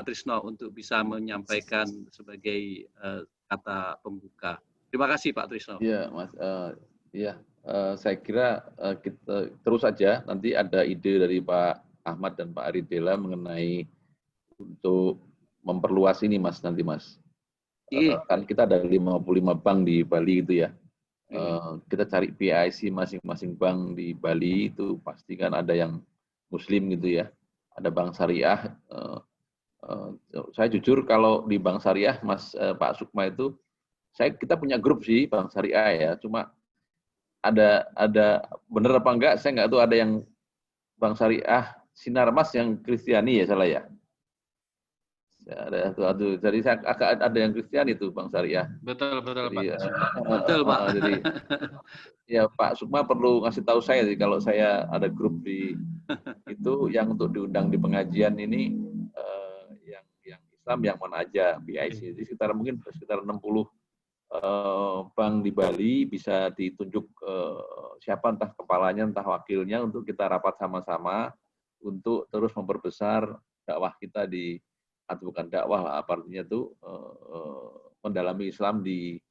Trisno untuk bisa menyampaikan sebagai kata pembuka. Terima kasih Pak Trisno. Iya, Mas. Saya kira kita terus saja nanti ada ide dari Pak Ahmad dan Pak Aridela mengenai untuk memperluas ini, Mas, nanti, Mas. Kan kita ada 55 bank di Bali itu ya. Kita cari PIC masing-masing bank di Bali itu pasti kan ada yang Muslim gitu ya. Ada bank syariah. Saya jujur kalau di bank syariah, Mas Pak Sukma itu, kita punya grup sih bank syariah ya. Cuma ada bener apa enggak? Saya nggak tahu, ada yang bank syariah Sinarmas yang Kristiani ya, salah ya. Jadi saya agak ada yang Kristiani itu Bang Syariah. Betul jadi, Pak. Betul Pak. Jadi ya Pak Sukma perlu ngasih tahu saya sih kalau saya ada grup di itu yang untuk diundang di pengajian ini yang Islam yang mana aja BIC. Jadi mungkin sekitar 60 bank di Bali bisa ditunjuk siapa entah kepalanya entah wakilnya untuk kita rapat sama-sama untuk terus memperbesar dakwah kita atau bukan dakwah lah, artinya itu mendalami Islam di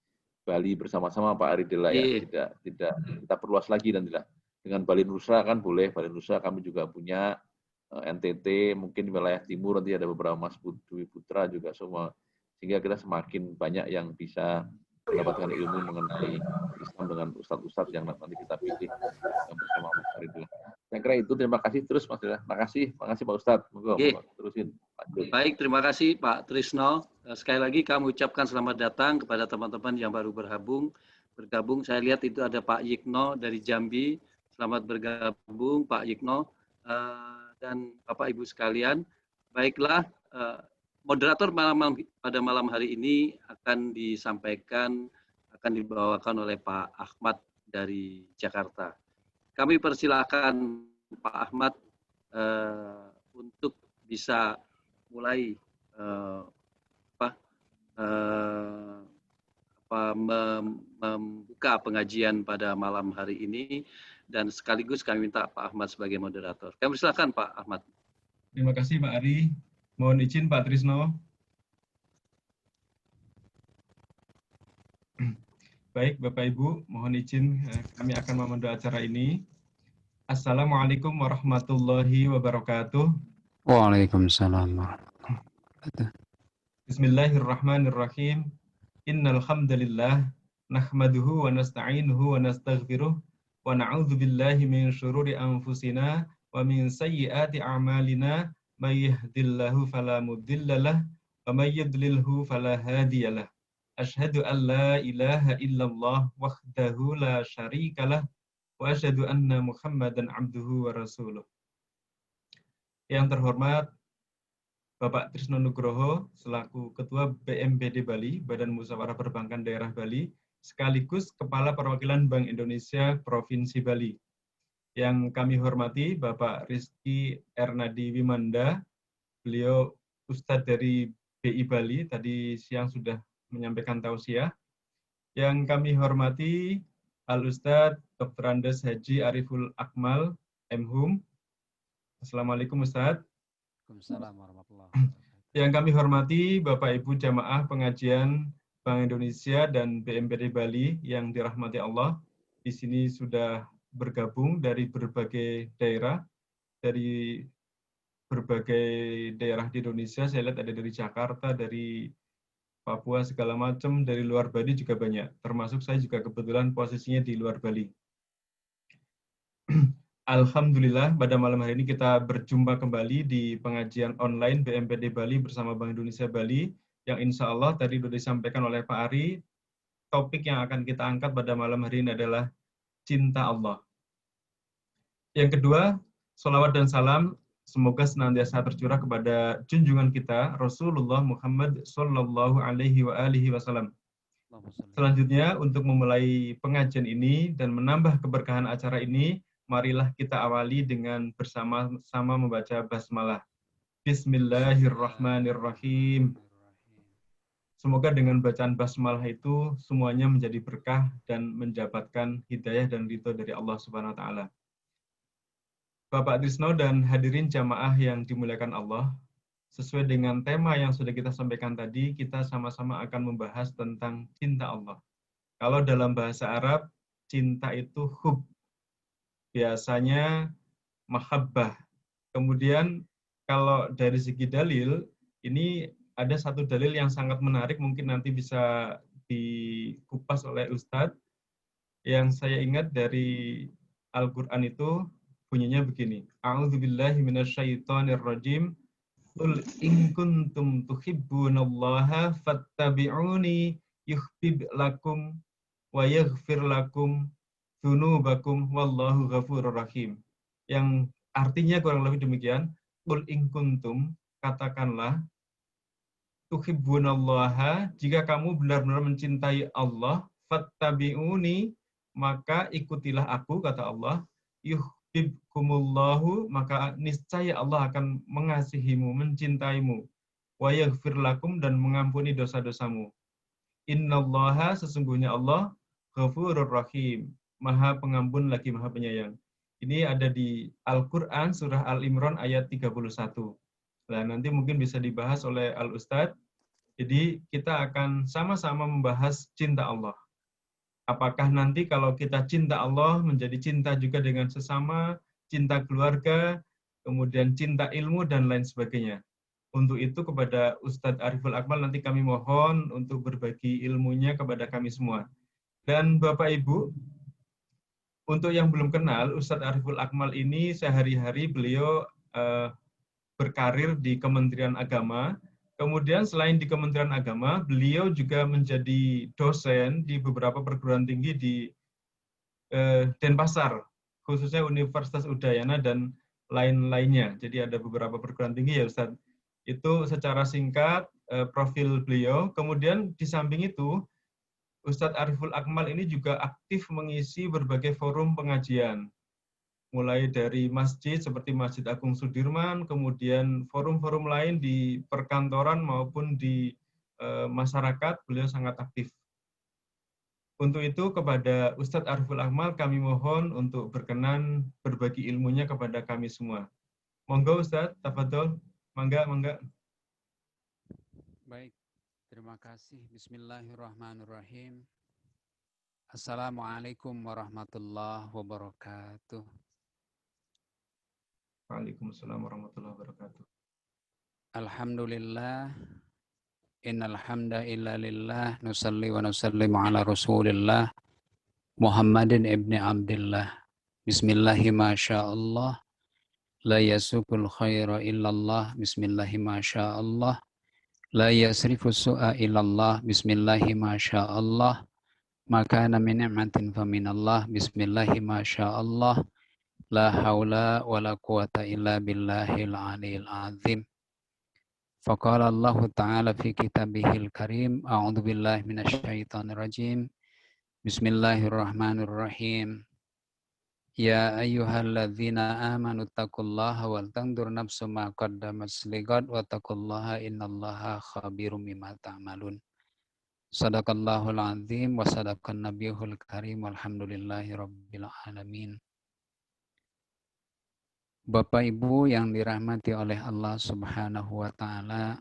Bali bersama-sama Pak Aridela ya. Tidak kita perluas lagi dan tidak dengan Bali Nusra kan boleh. Bali Nusra kami juga punya NTT, mungkin wilayah timur nanti ada beberapa Mas Dwi Putra juga semua, sehingga kita semakin banyak yang bisa mendapatkan ilmu mengenai Islam dengan ustadz-ustadz yang nanti kita pilih bersama Mas Aridela. Saya kira itu, terima kasih terus Mas Dila. Makasih Pak Ustadz. Monggo terusin. Baik, terima kasih Pak Trisno. Sekali lagi kami ucapkan selamat datang kepada teman-teman yang baru bergabung. Saya lihat itu ada Pak Yikno dari Jambi. Selamat bergabung Pak Yikno dan Bapak Ibu sekalian. Baiklah, moderator pada malam hari ini akan dibawakan oleh Pak Ahmad dari Jakarta. Kami persilakan Pak Ahmad untuk bisa mulai membuka pengajian pada malam hari ini, dan sekaligus kami minta Pak Ahmad sebagai moderator. Kami persilakan Pak Ahmad. Terima kasih Pak Ari. Mohon izin Pak Trisno. Baik, Bapak Ibu, mohon izin kami akan memandu acara ini. Assalamualaikum warahmatullahi wabarakatuh. Waalaikumsalam warahmatullahi wabarakatuh. Bismillahirrahmanirrahim. Innal hamdalillah nahmaduhu wa nasta'inuhu wa nastaghfiruh wa na'udzu billahi min syururi anfusina wa min sayyiati a'malina may yahdihillahu fala mudhillalah wa may yudlilhu fala hadiyalah. Asyhadu an la ilaha illallah wahdahu la syarikalah wa asyhadu anna Muhammadan abduhu wa rasuluh. Yang terhormat Bapak Trisno Nugroho selaku Ketua BMPD Bali, Badan Musyawarah Perbankan Daerah Bali, sekaligus Kepala Perwakilan Bank Indonesia Provinsi Bali. Yang kami hormati Bapak Rizky Ernadi Wimanda, beliau Ustadz dari BI Bali, tadi siang sudah menyampaikan tausiah. Yang kami hormati Al-Ustadz Dr. Andes Haji Ariful Akmal, MHum. Assalamualaikum Ustadz. Waalaikumsalam warahmatullahi wabarakatuh. Yang kami hormati Bapak Ibu Jamaah Pengajian Bank Indonesia dan BMPD Bali yang dirahmati Allah. Di sini sudah bergabung dari berbagai daerah, di Indonesia. Saya lihat ada dari Jakarta, dari Papua, segala macam, dari luar Bali juga banyak. Termasuk saya juga kebetulan posisinya di luar Bali. Alhamdulillah, pada malam hari ini kita berjumpa kembali di pengajian online BMPD Bali bersama Bank Indonesia Bali, yang insya Allah tadi sudah disampaikan oleh Pak Ari. Topik yang akan kita angkat pada malam hari ini adalah cinta Allah. Yang kedua, sholawat dan salam semoga senantiasa tercurah kepada junjungan kita Rasulullah Muhammad Sallallahu Alaihi Wasallam. Selanjutnya, untuk memulai pengajian ini dan menambah keberkahan acara ini, marilah kita awali dengan bersama-sama membaca basmalah. Bismillahirrahmanirrahim. Semoga dengan bacaan basmalah itu semuanya menjadi berkah dan mendapatkan hidayah dan ridho dari Allah Subhanahu wa taala. Bapak Trisno dan hadirin jamaah yang dimuliakan Allah, sesuai dengan tema yang sudah kita sampaikan tadi, kita sama-sama akan membahas tentang cinta Allah. Kalau dalam bahasa Arab, cinta itu hub, biasanya mahabbah. Kemudian kalau dari segi dalil, ini ada satu dalil yang sangat menarik, mungkin nanti bisa dikupas oleh Ustadz. Yang saya ingat dari Al-Quran itu bunyinya begini. A'udzubillahi minasyaitonirrajim. Qul in kuntum tuhibbunallaha fattabi'uni yuhbib lakum wa yaghfir lakum dzunubakum wallahu ghafurur rahim. Yang artinya kurang lebih demikian. Qul in kuntum, katakanlah, tuhibbunallaha, jika kamu benar-benar mencintai Allah, fattabi'uni, maka ikutilah aku, kata Allah, yuhibbukumullahu, maka niscaya Allah akan mengasihimu, mencintaimu, wa yaghfir lakum, dan mengampuni dosa-dosamu. Innallaha, sesungguhnya Allah, ghafurur rahim, maha pengampun lagi maha penyayang. Ini ada di Al-Quran, surah Al-Imran ayat 31. Nah, nanti mungkin bisa dibahas oleh Al-Ustadz. Jadi kita akan sama-sama membahas cinta Allah. Apakah nanti kalau kita cinta Allah menjadi cinta juga dengan sesama, cinta keluarga, kemudian cinta ilmu, dan lain sebagainya. Untuk itu kepada Ustadz Ariful Akmal nanti kami mohon untuk berbagi ilmunya kepada kami semua. Dan Bapak Ibu, untuk yang belum kenal, Ustadz Ariful Akmal ini sehari-hari beliau berkarir di Kementerian Agama. Kemudian selain di Kementerian Agama, beliau juga menjadi dosen di beberapa perguruan tinggi di Denpasar, khususnya Universitas Udayana dan lain-lainnya. Jadi ada beberapa perguruan tinggi ya Ustadz. Itu secara singkat profil beliau. Kemudian di samping itu, Ustadz Ariful Akmal ini juga aktif mengisi berbagai forum pengajian. Mulai dari masjid seperti Masjid Agung Sudirman, kemudian forum-forum lain di perkantoran maupun di masyarakat, beliau sangat aktif. Untuk itu kepada Ustadz Ariful Akmal kami mohon untuk berkenan berbagi ilmunya kepada kami semua. Monggo Ustadz, tafadhol, mangga. Baik, terima kasih. Bismillahirrahmanirrahim. Assalamualaikum warahmatullahi wabarakatuh. Waalaikumsalam warahmatullahi wabarakatuh. Alhamdulillah. Innal hamda illa lillah, nusalli wa nusallimu ala Rasulillah Muhammadin ibni Abdillah. Bismillahi masyaallah. La yasukul khaira illallah. Bismillahi masyaallah. La yasrifu su'a illallah. Bismillahi masyaallah. Makana min ni'matin faminallah. Bismillahi masyaallah. La haula wa la quwata illa billahil aliyil azim. Faqala Allah Ta'ala fi kitabihil karim. A'udhu billahi minasyaitanir rajim. Bismillahirrahmanirrahim. Ya ayyuhalladzina amanu taqullaha wal tandur nafsu ma qaddamat lighad wa taqullaha innallaha khabirum bima ta'malun. Sadaqallahul azim wa sadaqan nabiyul karim walhamdulillahi rabbil alamin. Bapak Ibu yang dirahmati oleh Allah Subhanahu wa taala,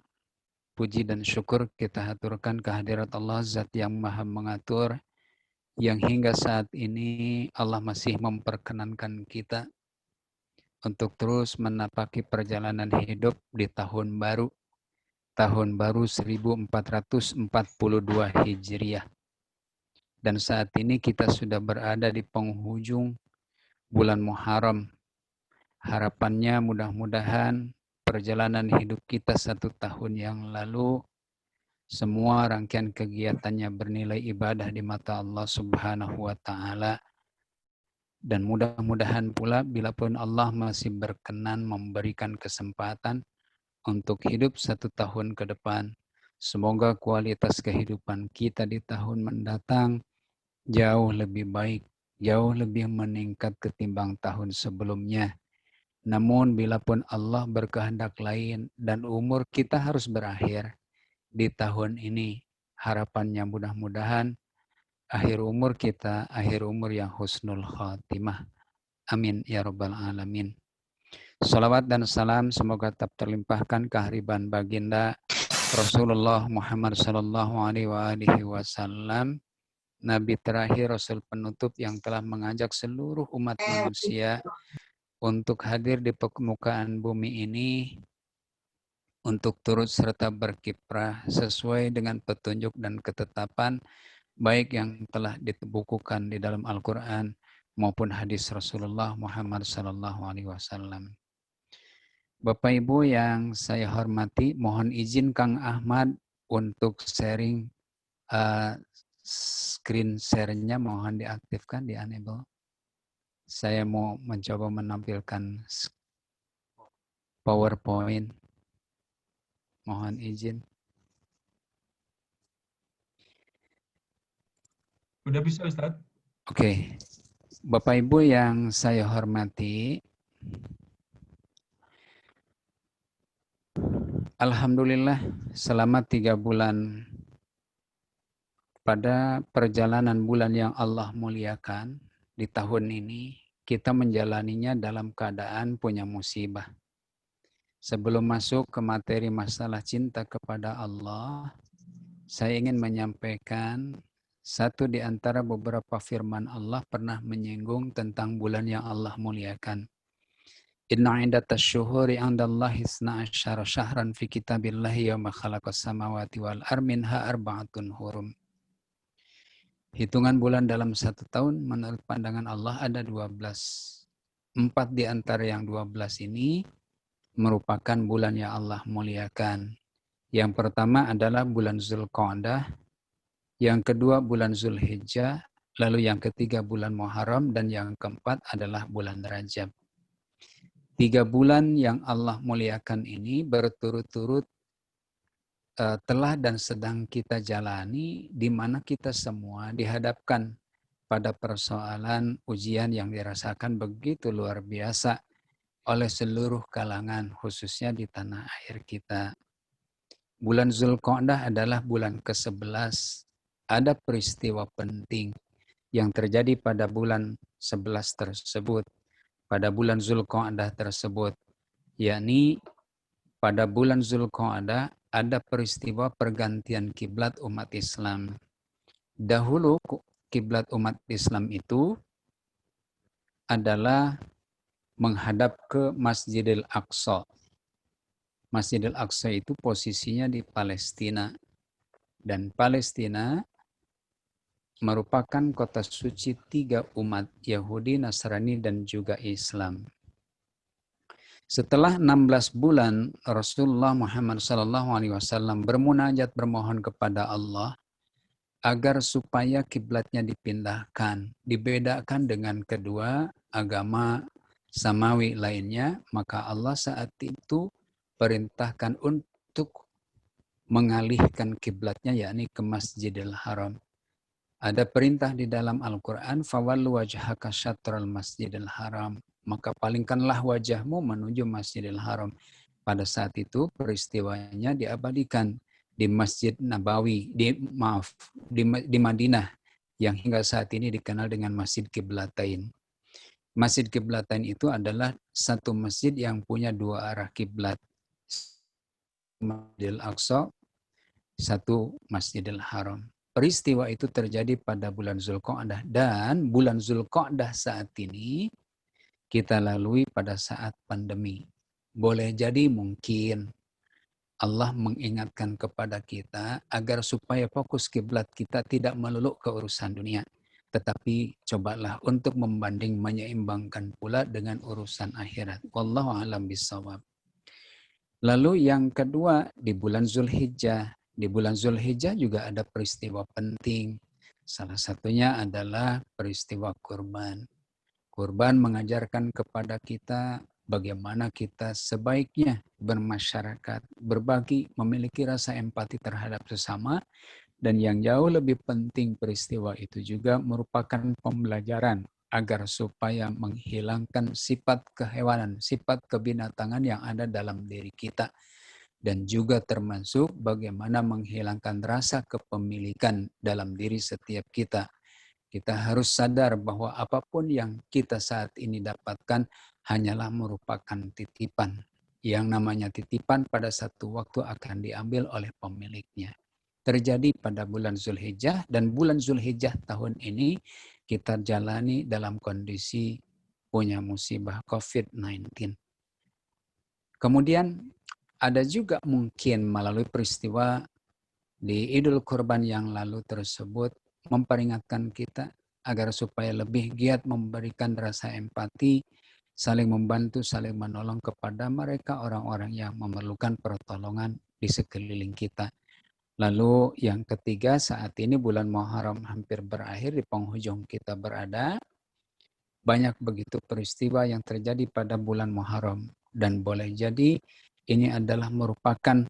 puji dan syukur kita haturkan kehadirat Allah Zat yang Maha Mengatur, yang hingga saat ini Allah masih memperkenankan kita untuk terus menapaki perjalanan hidup di tahun baru 1442 Hijriah. Dan saat ini kita sudah berada di penghujung bulan Muharram. Harapannya mudah-mudahan perjalanan hidup kita 1 tahun yang lalu, semua rangkaian kegiatannya bernilai ibadah di mata Allah Subhanahu wa Ta'ala. Dan mudah-mudahan pula bila pun Allah masih berkenan memberikan kesempatan untuk hidup 1 tahun ke depan, semoga kualitas kehidupan kita di tahun mendatang jauh lebih baik, jauh lebih meningkat ketimbang tahun sebelumnya. Namun bila pun Allah berkehendak lain dan umur kita harus berakhir di tahun ini, harapannya mudah-mudahan akhir umur kita, akhir umur yang husnul khatimah. Amin ya rabbal alamin. Salawat dan salam semoga tetap terlimpahkan kehariban baginda Rasulullah Muhammad sallallahu alaihi wasallam, Nabi terakhir, Rasul penutup yang telah mengajak seluruh umat manusia untuk hadir di permukaan bumi ini untuk turut serta berkiprah sesuai dengan petunjuk dan ketetapan baik yang telah dibukukan di dalam Al-Quran maupun hadis Rasulullah Muhammad SAW. Bapak Ibu yang saya hormati, mohon izin Kang Ahmad untuk sharing screen share-nya, mohon diaktifkan, di enable. Saya mau mencoba menampilkan PowerPoint. Mohon izin. Udah bisa, Ustadz? Oke. Bapak Ibu yang saya hormati, alhamdulillah selama 3 bulan pada perjalanan bulan yang Allah muliakan di tahun ini, kita menjalaninya dalam keadaan punya musibah. Sebelum masuk ke materi masalah cinta kepada Allah, saya ingin menyampaikan satu di antara beberapa firman Allah pernah menyinggung tentang bulan yang Allah muliakan. Inna iddatas syuhuri 'indallahi 12 syahran fi kitabillahi yauma khalaqas samawati wal ardi minha arba'atun hurum. Hitungan bulan dalam 1 tahun menurut pandangan Allah ada 12. 4 di antara yang 12 ini merupakan bulan yang Allah muliakan. Yang pertama adalah bulan Zulqa'dah, yang kedua bulan Zulhijjah, lalu yang ketiga bulan Muharram, dan yang keempat adalah bulan Rajab. 3 bulan yang Allah muliakan ini berturut-turut telah dan sedang kita jalani, di mana kita semua dihadapkan pada persoalan ujian yang dirasakan begitu luar biasa oleh seluruh kalangan, khususnya di tanah air kita. Bulan Zulqa'dah adalah bulan ke-11. Ada peristiwa penting yang terjadi pada bulan 11 tersebut, pada bulan Zulqa'dah tersebut, yakni pada bulan Zulqa'dah ada peristiwa pergantian kiblat umat Islam. Dahulu kiblat umat Islam itu adalah menghadap ke Masjidil Aqsa. Masjidil Aqsa itu posisinya di Palestina. Dan Palestina merupakan kota suci 3 umat, Yahudi, Nasrani, dan juga Islam. Setelah 16 bulan, Rasulullah Muhammad SAW bermunajat bermohon kepada Allah agar supaya kiblatnya dipindahkan, dibedakan dengan kedua agama samawi lainnya, maka Allah saat itu perintahkan untuk mengalihkan kiblatnya, yakni ke Masjidil Haram. Ada perintah di dalam Al-Quran, fawallu wajhaka syatral Masjidil Haram, maka palingkanlah wajahmu menuju Masjidil Haram. Pada saat itu peristiwanya diabadikan di Masjid Nabawi, di Madinah, yang hingga saat ini dikenal dengan Masjid Qiblatain. Masjid Qiblatain itu adalah satu masjid yang punya 2 arah kiblat. Masjidil Aqsa, satu Masjidil Haram. Peristiwa itu terjadi pada bulan Zulqa'dah, dan bulan Zulqa'dah saat ini kita lalui pada saat pandemi. Boleh jadi mungkin Allah mengingatkan kepada kita agar supaya fokus kiblat kita tidak melulu ke urusan dunia, tetapi cobalah untuk membanding menyeimbangkan pula dengan urusan akhirat. Wallahu a'lam bishawab. Lalu yang kedua, di bulan Zulhijjah. Di bulan Zulhijjah juga ada peristiwa penting. Salah satunya adalah peristiwa kurban. Kurban mengajarkan kepada kita bagaimana kita sebaiknya bermasyarakat, berbagi, memiliki rasa empati terhadap sesama, dan yang jauh lebih penting peristiwa itu juga merupakan pembelajaran agar supaya menghilangkan sifat kehewanan, sifat kebinatangan yang ada dalam diri kita, dan juga termasuk bagaimana menghilangkan rasa kepemilikan dalam diri setiap kita. Kita harus sadar bahwa apapun yang kita saat ini dapatkan hanyalah merupakan titipan. Yang namanya titipan pada satu waktu akan diambil oleh pemiliknya. Terjadi pada bulan Zulhijjah, dan bulan Zulhijjah tahun ini kita jalani dalam kondisi punya musibah COVID-19. Kemudian ada juga mungkin melalui peristiwa di Idul Kurban yang lalu tersebut memperingatkan kita agar supaya lebih giat memberikan rasa empati, saling membantu, saling menolong kepada mereka orang-orang yang memerlukan pertolongan di sekeliling kita. Lalu yang ketiga, saat ini bulan Muharram hampir berakhir, di penghujung kita berada. Banyak begitu peristiwa yang terjadi pada bulan Muharram, dan boleh jadi ini adalah merupakan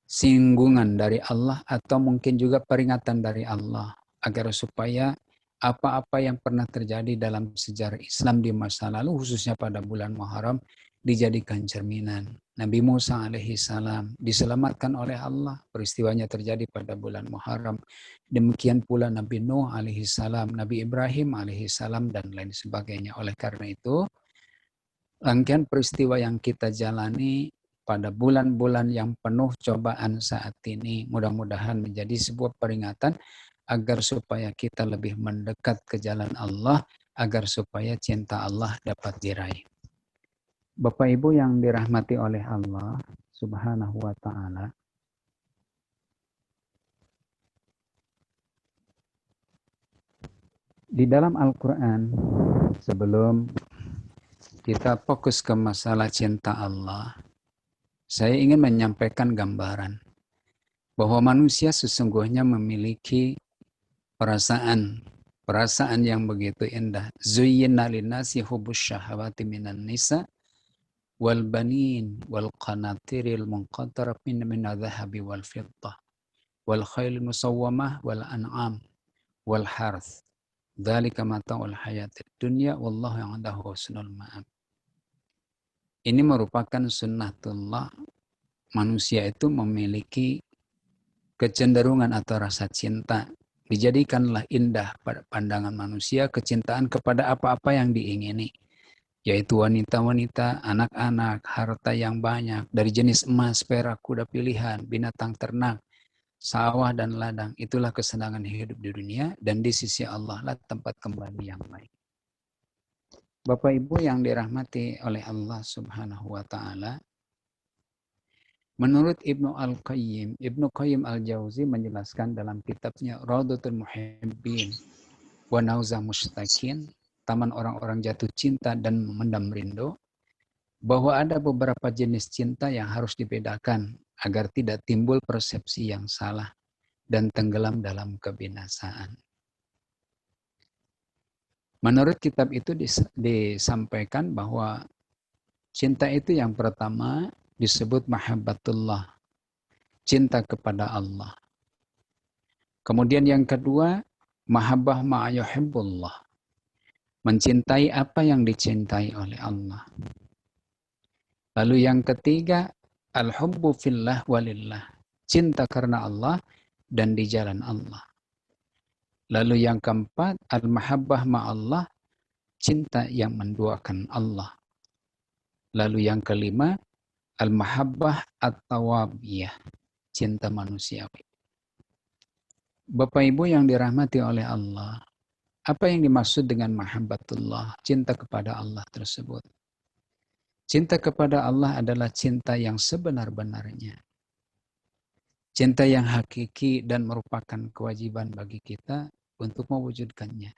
singgungan dari Allah atau mungkin juga peringatan dari Allah agar supaya apa-apa yang pernah terjadi dalam sejarah Islam di masa lalu, khususnya pada bulan Muharram, dijadikan cerminan. Nabi Musa alaihi salam diselamatkan oleh Allah, peristiwanya terjadi pada bulan Muharram. Demikian pula Nabi Nuh alaihi salam, Nabi Ibrahim alaihi salam, dan lain sebagainya. Oleh karena itu, rangkaian peristiwa yang kita jalani pada bulan-bulan yang penuh cobaan saat ini mudah-mudahan menjadi sebuah peringatan agar supaya kita lebih mendekat ke jalan Allah, agar supaya cinta Allah dapat diraih. Bapak Ibu yang dirahmati oleh Allah Subhanahu wa Ta'ala, di dalam Al-Quran, sebelum kita fokus ke masalah cinta Allah, saya ingin menyampaikan gambaran bahwa manusia sesungguhnya memiliki perasaan yang begitu indah. Zuyyina linnasi hubbus syahawati minan nisa wal banin wal qanatiril munqatarati min adh-dhahabi wal fiddah wal khailil musawwamah wal an'am wal harth. Dzalika mata'ul hayatid dunya wallahu 'indahu husnul ma'ab. Ini merupakan sunnatullah. Manusia itu memiliki kecenderungan atau rasa cinta. Dijadikanlah indah pada pandangan manusia kecintaan kepada apa-apa yang diingini, yaitu wanita-wanita, anak-anak, harta yang banyak, dari jenis emas, perak, kuda pilihan, binatang ternak, sawah dan ladang. Itulah kesenangan hidup di dunia, dan di sisi Allah lah tempat kembali yang baik. Bapak Ibu yang dirahmati oleh Allah Subhanahu wa Ta'ala, menurut Ibnu Qayyim Al-Jauzi menjelaskan dalam kitabnya Raudatul Muhibbin wa Nauzah Mushtaqin, Taman Orang-orang Jatuh Cinta dan Memendam Rindu, bahwa ada beberapa jenis cinta yang harus dibedakan agar tidak timbul persepsi yang salah dan tenggelam dalam kebinasaan. Menurut kitab itu disampaikan bahwa cinta itu yang pertama disebut mahabbatullah, cinta kepada Allah. Kemudian yang kedua, mahabbah ma'ayuhibbullah, mencintai apa yang dicintai oleh Allah. Lalu yang ketiga, al-hubbu fillah walillah, cinta karena Allah dan di jalan Allah. Lalu yang keempat, al-mahabbah ma'allah, cinta yang menduakan Allah. Lalu yang kelima, al-mahabbah at-tawabiyah, cinta manusiawi. Bapak Ibu yang dirahmati oleh Allah, apa yang dimaksud dengan mahabbatullah, cinta kepada Allah tersebut? Cinta kepada Allah adalah cinta yang sebenar-benarnya. Cinta yang hakiki dan merupakan kewajiban bagi kita untuk mewujudkannya.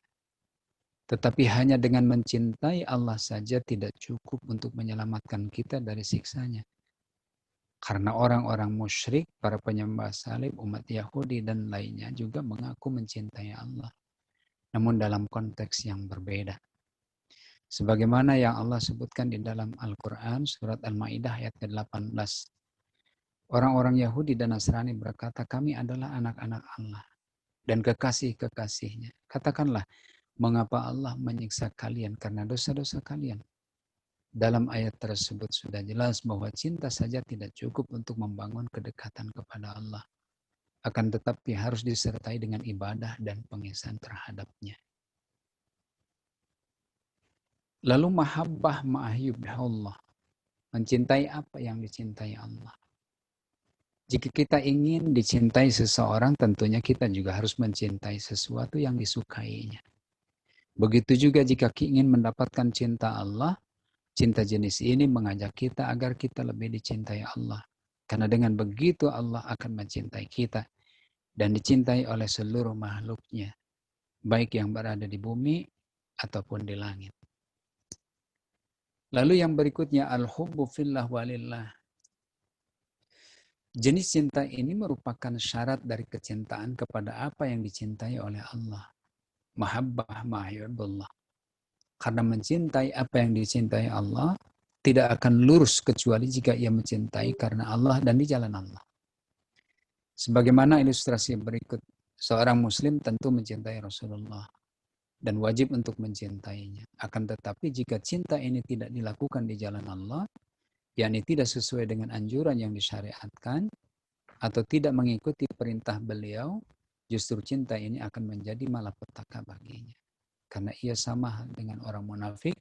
Tetapi hanya dengan mencintai Allah saja tidak cukup untuk menyelamatkan kita dari siksanya. Karena orang-orang musyrik, para penyembah salib, umat Yahudi dan lainnya juga mengaku mencintai Allah. Namun dalam konteks yang berbeda. Sebagaimana yang Allah sebutkan di dalam Al-Quran, surat Al-Ma'idah ayat ke-18. Orang-orang Yahudi dan Nasrani berkata, kami adalah anak-anak Allah dan kekasih-kekasihnya. Katakanlah, mengapa Allah menyiksa kalian karena dosa-dosa kalian? Dalam ayat tersebut sudah jelas bahwa cinta saja tidak cukup untuk membangun kedekatan kepada Allah. akan tetapi harus disertai dengan ibadah dan pengesahan terhadapnya. Lalu mahabbah ma'ahyubbillah, mencintai apa yang dicintai Allah. Jika kita ingin dicintai seseorang, tentunya kita juga harus mencintai sesuatu yang disukainya. Begitu juga jika ingin mendapatkan cinta Allah, cinta jenis ini mengajak kita agar kita lebih dicintai Allah. Karena dengan begitu Allah akan mencintai kita dan dicintai oleh seluruh makhluknya, baik yang berada di bumi ataupun di langit. Lalu yang berikutnya, al-hubbu fillah walillah. Jenis cinta ini merupakan syarat dari kecintaan kepada apa yang dicintai oleh Allah. Mahabbah ma'ahyubbillah. Karena mencintai apa yang dicintai Allah, tidak akan lurus kecuali jika ia mencintai karena Allah dan di jalan Allah. Sebagaimana ilustrasi berikut, seorang muslim tentu mencintai Rasulullah dan wajib untuk mencintainya. Akan tetapi jika cinta ini tidak dilakukan di jalan Allah, yakni tidak sesuai dengan anjuran yang disyariatkan, atau tidak mengikuti perintah beliau, justru cinta ini akan menjadi malapetaka baginya. Karena ia sama dengan orang munafik,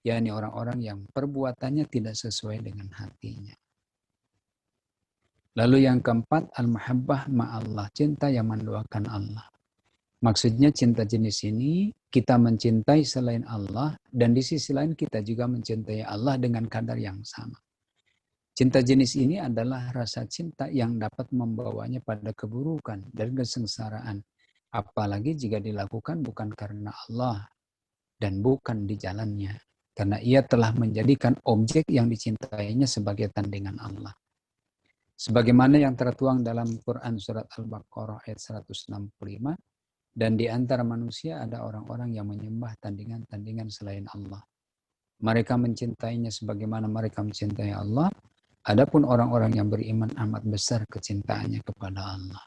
yakni orang-orang yang perbuatannya tidak sesuai dengan hatinya. Lalu yang keempat, al-mahabbah ma'allah, cinta yang mendoakan Allah. Maksudnya cinta jenis ini, kita mencintai selain Allah, dan di sisi lain kita juga mencintai Allah dengan kadar yang sama. Cinta jenis ini adalah rasa cinta yang dapat membawanya pada keburukan dan kesengsaraan. Apalagi jika dilakukan bukan karena Allah dan bukan di jalannya. Karena ia telah menjadikan objek yang dicintainya sebagai tandingan Allah. Sebagaimana yang tertuang dalam Quran surat Al-Baqarah ayat 165, dan di antara manusia ada orang-orang yang menyembah tandingan-tandingan selain Allah. Mereka mencintainya sebagaimana mereka mencintai Allah. Adapun orang-orang yang beriman amat besar kecintaannya kepada Allah.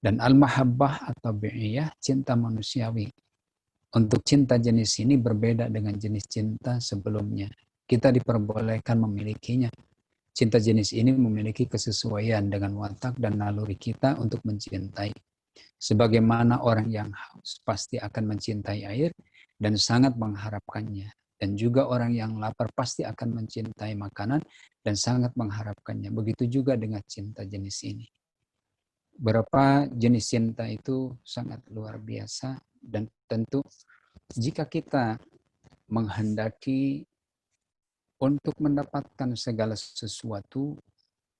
Dan al-mahabbah atau bi'iyah, cinta manusiawi. Untuk cinta jenis ini berbeda dengan jenis cinta sebelumnya. Kita diperbolehkan memilikinya. Cinta jenis ini memiliki kesesuaian dengan watak dan naluri kita untuk mencintai. Sebagaimana orang yang haus pasti akan mencintai air dan sangat mengharapkannya. Dan juga orang yang lapar pasti akan mencintai makanan dan sangat mengharapkannya. Begitu juga dengan cinta jenis ini. Beberapa jenis cinta itu sangat luar biasa, dan tentu jika kita menghendaki untuk mendapatkan segala sesuatu,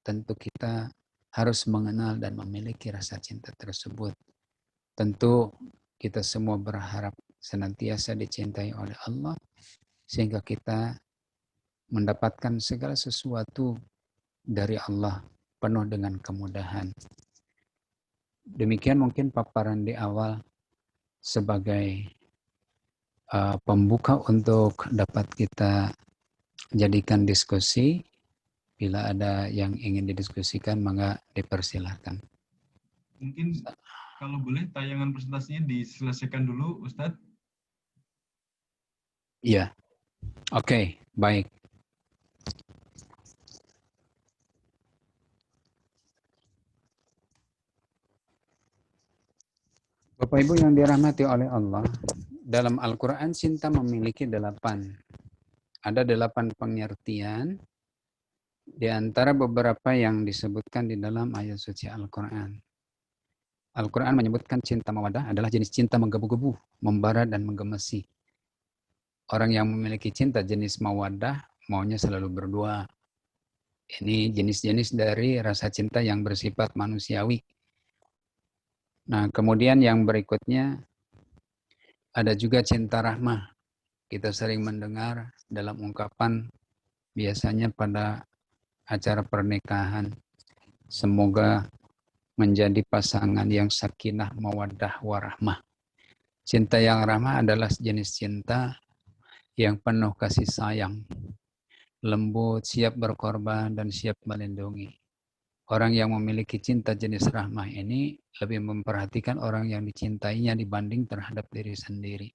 tentu kita harus mengenal dan memiliki rasa cinta tersebut. Tentu kita semua berharap senantiasa dicintai oleh Allah, sehingga kita mendapatkan segala sesuatu dari Allah penuh dengan kemudahan. Demikian mungkin paparan di awal sebagai pembuka untuk dapat kita jadikan diskusi. Bila ada yang ingin didiskusikan, maka dipersilahkan. Mungkin kalau boleh tayangan presentasinya diselesaikan dulu, Ustadz. Iya. Oke, baik. Bapak Ibu yang dirahmati oleh Allah, dalam Al-Quran cinta memiliki 8. Ada 8 pengertian di antara beberapa yang disebutkan di dalam ayat suci Al-Quran. Al-Quran menyebutkan cinta mawaddah adalah jenis cinta menggebu-gebu, membara dan menggemesi. Orang yang memiliki cinta jenis mawaddah maunya selalu berdua. Ini jenis-jenis dari rasa cinta yang bersifat manusiawi. Nah, kemudian yang berikutnya ada juga cinta rahmah. Kita sering mendengar dalam ungkapan biasanya pada acara pernikahan. Semoga menjadi pasangan yang sakinah, mawaddah, warahmah. Cinta yang rahmah adalah jenis cinta yang penuh kasih sayang, lembut, siap berkorban, dan siap melindungi. Orang yang memiliki cinta jenis rahmah ini lebih memperhatikan orang yang dicintainya dibanding terhadap diri sendiri.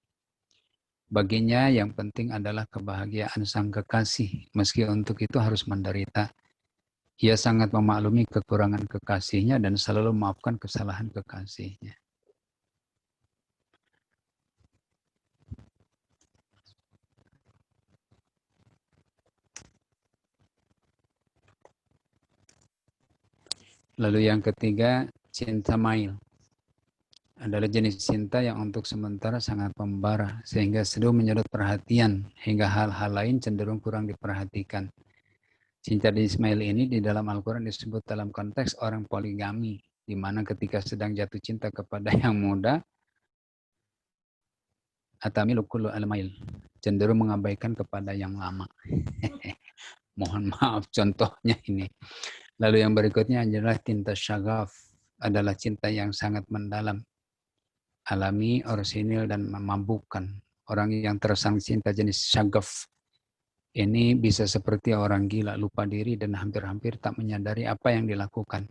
Baginya yang penting adalah kebahagiaan sang kekasih, meski untuk itu harus menderita. Ia sangat memaklumi kekurangan kekasihnya dan selalu memaafkan kesalahan kekasihnya. Lalu yang ketiga, cinta mail. Adalah jenis cinta yang untuk sementara sangat membara, sehingga selalu menyedot perhatian, hingga hal-hal lain cenderung kurang diperhatikan. Cinta jenis mail ini di dalam Al-Quran disebut dalam konteks orang poligami, di mana ketika sedang jatuh cinta kepada yang muda, atamilu kullu al-mail, cenderung mengabaikan kepada yang lama. Mohon maaf contohnya ini. Lalu yang berikutnya adalah cinta syagaf, adalah cinta yang sangat mendalam, alami, orsinil, dan memabukkan. Orang yang tersang cinta jenis syagaf ini bisa seperti orang gila, lupa diri, dan hampir-hampir tak menyadari apa yang dilakukan.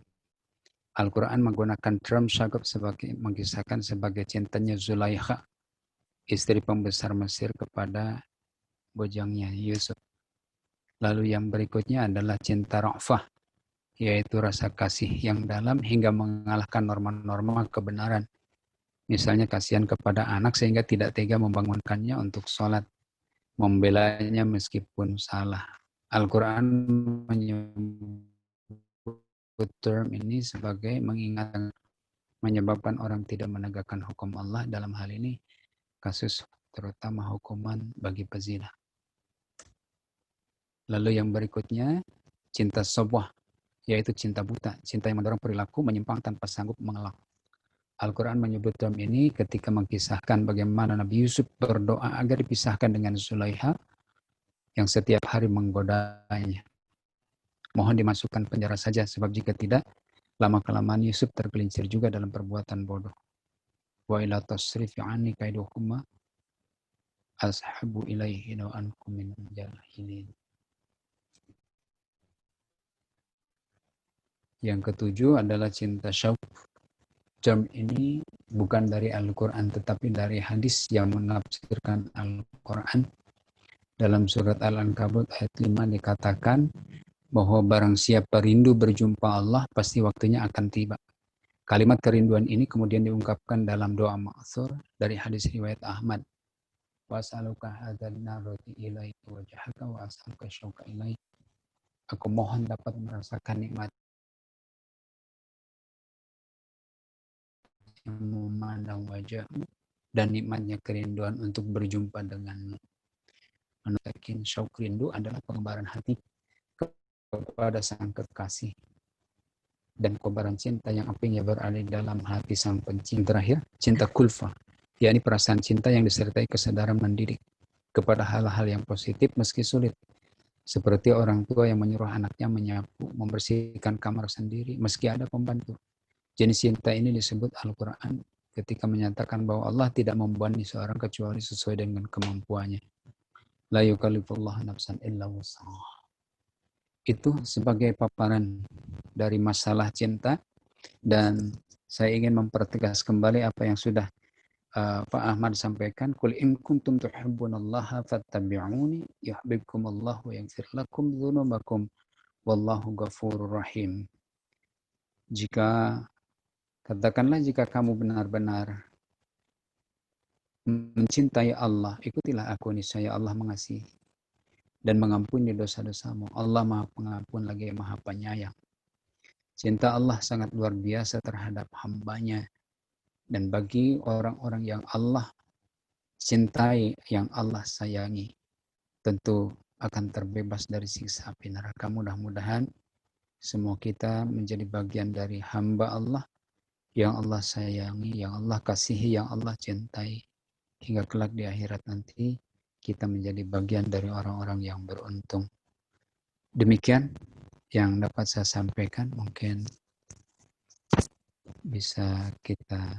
Al-Quran menggunakan term syagaf sebagai mengisahkan sebagai cintanya Zulaikha, istri pembesar Mesir, kepada bujangnya Yusuf. Lalu yang berikutnya adalah cinta ra'fah, yaitu rasa kasih yang dalam hingga mengalahkan norma-norma kebenaran. Misalnya kasihan kepada anak sehingga tidak tega membangunkannya untuk sholat, membelanya meskipun salah. Al-Quran menyebut term ini sebagai mengingatkan, menyebabkan orang tidak menegakkan hukum Allah, dalam hal ini kasus terutama hukuman bagi pezina. Lalu yang berikutnya, cinta sobwah, yaitu cinta buta, cinta yang mendorong perilaku menyimpang tanpa sanggup mengelak. Al-Quran menyebut term ini ketika mengisahkan bagaimana Nabi Yusuf berdoa agar dipisahkan dengan Zulaikha yang setiap hari menggodanya. Mohon dimasukkan penjara saja, sebab jika tidak, lama-kelamaan Yusuf tergelincir juga dalam perbuatan bodoh. Wa ila tasrifi anni kaiduhuma ashabu ilaihi law ankum min jahilin. Yang ketujuh adalah cinta syauq. Term ini bukan dari Al-Quran tetapi dari hadis yang menafsirkan Al-Quran. Dalam surat Al-Ankabut ayat 5 dikatakan bahwa barang siapa rindu berjumpa Allah, pasti waktunya akan tiba. Kalimat kerinduan ini kemudian diungkapkan dalam doa ma'thur dari hadis riwayat Ahmad. Was'aluka hadzal narati ilaika wajhaka wa as'aluka syauqa ilaik. Aku mohon dapat merasakan nikmat yang memandang wajahmu dan nikmatnya kerinduan untuk berjumpa denganmu. Menutakin syauq rindu adalah pengembaraan hati kepada sang kekasih, dan kobaran cinta yang apinya berada di dalam hati sang pencinta. Terakhir, cinta kulfa, yakni perasaan cinta yang disertai kesadaran mendidik kepada hal-hal yang positif meski sulit, seperti orang tua yang menyuruh anaknya menyapu, membersihkan kamar sendiri meski ada pembantu. Jenis cinta ini disebut Al-Quran ketika menyatakan bahwa Allah tidak membebani seorang kecuali sesuai dengan kemampuannya. La yukallifullahu nafsan illa wus'aha. Itu sebagai paparan dari masalah cinta, dan saya ingin mempertegas kembali apa yang sudah Pak Ahmad sampaikan. Qul in kuntum tuhibbunallaha fattabi'uni yuhibbukumullahu wa yaghfir lakum dzunubakum wallahu ghafurur rahim. Katakanlah jika kamu benar-benar mencintai Allah, ikutilah aku, niscaya Allah mengasihi dan mengampuni dosa-dosamu. Allah Maha Pengampun lagi Maha Penyayang. Cinta Allah sangat luar biasa terhadap hambanya, dan bagi orang-orang yang Allah cintai, yang Allah sayangi, tentu akan terbebas dari siksa api neraka. Mudah-mudahan semua kita menjadi bagian dari hamba Allah yang Allah sayangi, yang Allah kasihi, yang Allah cintai, hingga kelak di akhirat nanti kita menjadi bagian dari orang-orang yang beruntung. Demikian yang dapat saya sampaikan, mungkin bisa kita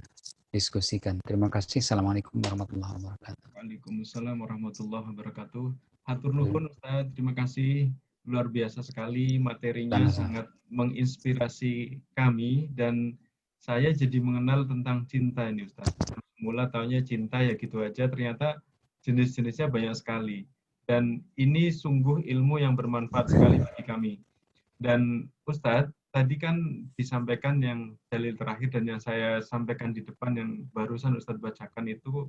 diskusikan. Terima kasih. Assalamualaikum warahmatullahi wabarakatuh. Waalaikumsalam warahmatullahi wabarakatuh. Hatur nuhun Ustaz, terima kasih. Luar biasa sekali, materinya sangat menginspirasi kami, dan saya jadi mengenal tentang cinta ini Ustaz. Mula taunya cinta ya gitu aja, ternyata jenis-jenisnya banyak sekali. Dan ini sungguh ilmu yang bermanfaat sekali bagi kami. Dan Ustadz, tadi kan disampaikan yang dalil terakhir dan yang saya sampaikan di depan yang barusan Ustadz bacakan itu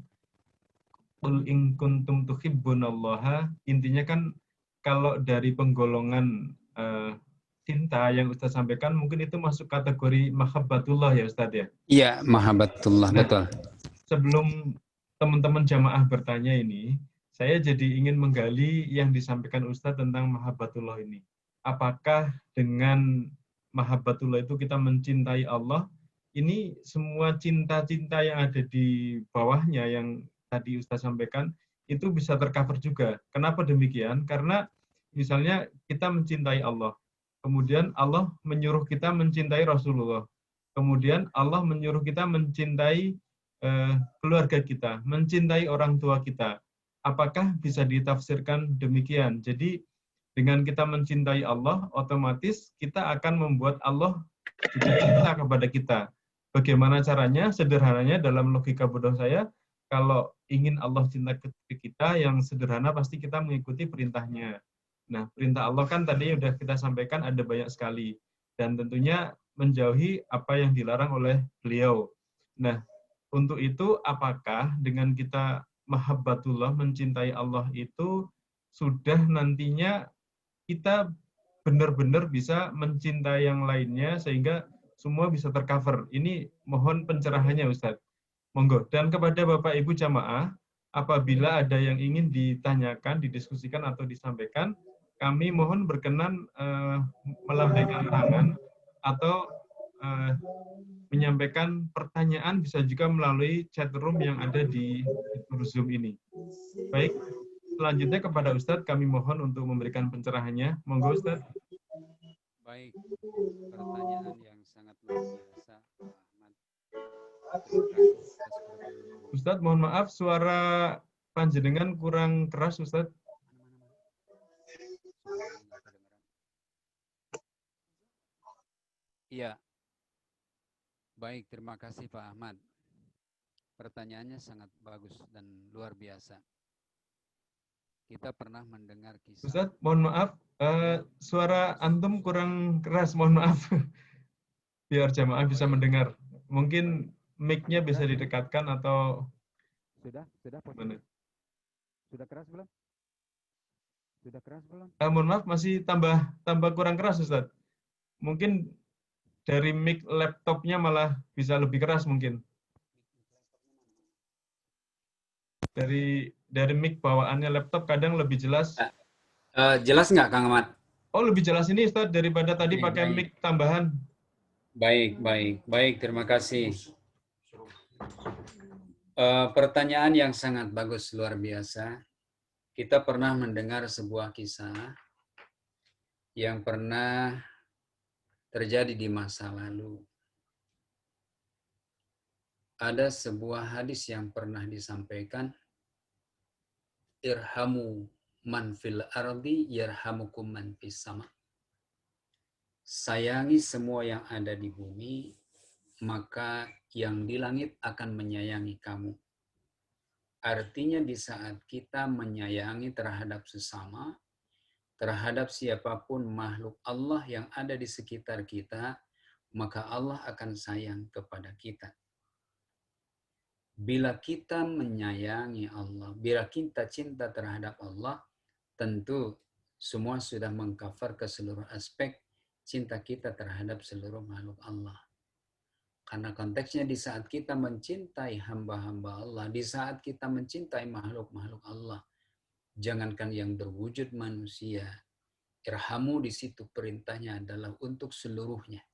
Qul in kuntum tuhibbunallaha, intinya kan kalau dari penggolongan cinta yang Ustadz sampaikan mungkin itu masuk kategori mahabbatullah ya Ustadz ya? Iya, mahabbatullah, Nah, betul. sebelum teman-teman jamaah bertanya ini, saya jadi ingin menggali yang disampaikan Ustadz tentang mahabbatullah ini. Apakah dengan mahabbatullah itu kita mencintai Allah? Ini semua cinta-cinta yang ada di bawahnya yang tadi Ustadz sampaikan, itu bisa tercover juga. Kenapa demikian? Karena misalnya kita mencintai Allah, kemudian Allah menyuruh kita mencintai Rasulullah, kemudian Allah menyuruh kita mencintai keluarga kita, mencintai orang tua kita. Apakah bisa ditafsirkan demikian? Jadi dengan kita mencintai Allah, otomatis kita akan membuat Allah juga cinta kepada kita. Bagaimana caranya? Sederhananya dalam logika bodoh saya, kalau ingin Allah cinta ke kita, yang sederhana pasti kita mengikuti perintahnya. Nah, perintah Allah kan tadi sudah kita sampaikan ada banyak sekali. Dan tentunya menjauhi apa yang dilarang oleh beliau. Nah, untuk itu, apakah dengan kita mahabbatullah, mencintai Allah itu, sudah nantinya kita benar-benar bisa mencintai yang lainnya, sehingga semua bisa tercover. Ini mohon pencerahannya, Ustadz. Monggo. Dan kepada Bapak Ibu jamaah, apabila ada yang ingin ditanyakan, didiskusikan, atau disampaikan, kami mohon berkenan melambaikan tangan, atau menyampaikan pertanyaan bisa juga melalui chat room yang ada di Zoom ini. Baik, selanjutnya kepada Ustadz kami mohon untuk memberikan pencerahannya. Monggo Ustadz. Baik, pertanyaan yang sangat luar biasa, Pak Ahmad. Ustadz, mohon maaf suara panjenengan kurang keras Ustadz. Iya. Baik, terima kasih Pak Ahmad. Pertanyaannya sangat bagus dan luar biasa. Kita pernah mendengar kisah. Ustadz, mohon maaf, suara antum kurang keras, mohon maaf. Biar jamaah bisa mendengar. Mungkin mic-nya bisa didekatkan atau... Sudah mana? Sudah keras belum? Sudah keras belum? Mohon maaf, masih tambah kurang keras Ustadz. Mungkin dari mic laptopnya malah bisa lebih keras mungkin. Dari mic bawaannya laptop kadang lebih jelas. Jelas nggak Kang Ahmad? Oh, lebih jelas ini Ustadz daripada tadi pakai mic tambahan. Baik, terima kasih. Pertanyaan yang sangat bagus, luar biasa. Kita pernah mendengar sebuah kisah yang pernah terjadi di masa lalu. Ada sebuah hadis yang pernah disampaikan, irhamu man fil ardi yarhamukum man fis sama. Sayangi semua yang ada di bumi, maka yang di langit akan menyayangi kamu. Artinya di saat kita menyayangi terhadap sesama, terhadap siapapun makhluk Allah yang ada di sekitar kita, maka Allah akan sayang kepada kita. Bila kita menyayangi Allah, bila kita cinta terhadap Allah, tentu semua sudah mengcover ke seluruh aspek cinta kita terhadap seluruh makhluk Allah. Karena konteksnya di saat kita mencintai hamba-hamba Allah, di saat kita mencintai makhluk-makhluk Allah, jangankan yang berwujud manusia, irhamu di situ perintahnya adalah untuk seluruhnya,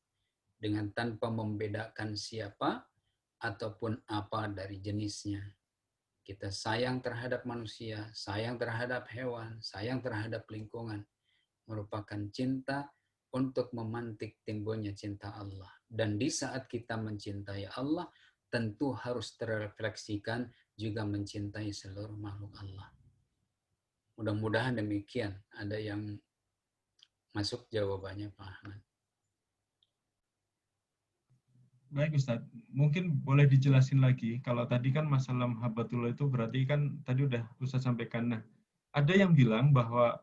dengan tanpa membedakan siapa ataupun apa dari jenisnya. Kita sayang terhadap manusia, sayang terhadap hewan, sayang terhadap lingkungan, merupakan cinta untuk memantik timbulnya cinta Allah. Dan di saat kita mencintai Allah, tentu harus terrefleksikan juga mencintai seluruh makhluk Allah. Mudah-mudahan demikian. Ada yang masuk jawabannya, Pak Ahmad. Baik Ustadz, mungkin boleh dijelasin lagi. Kalau tadi kan masalah mahabbatullah itu berarti kan tadi udah Ustadz sampaikan. Nah, ada yang bilang bahwa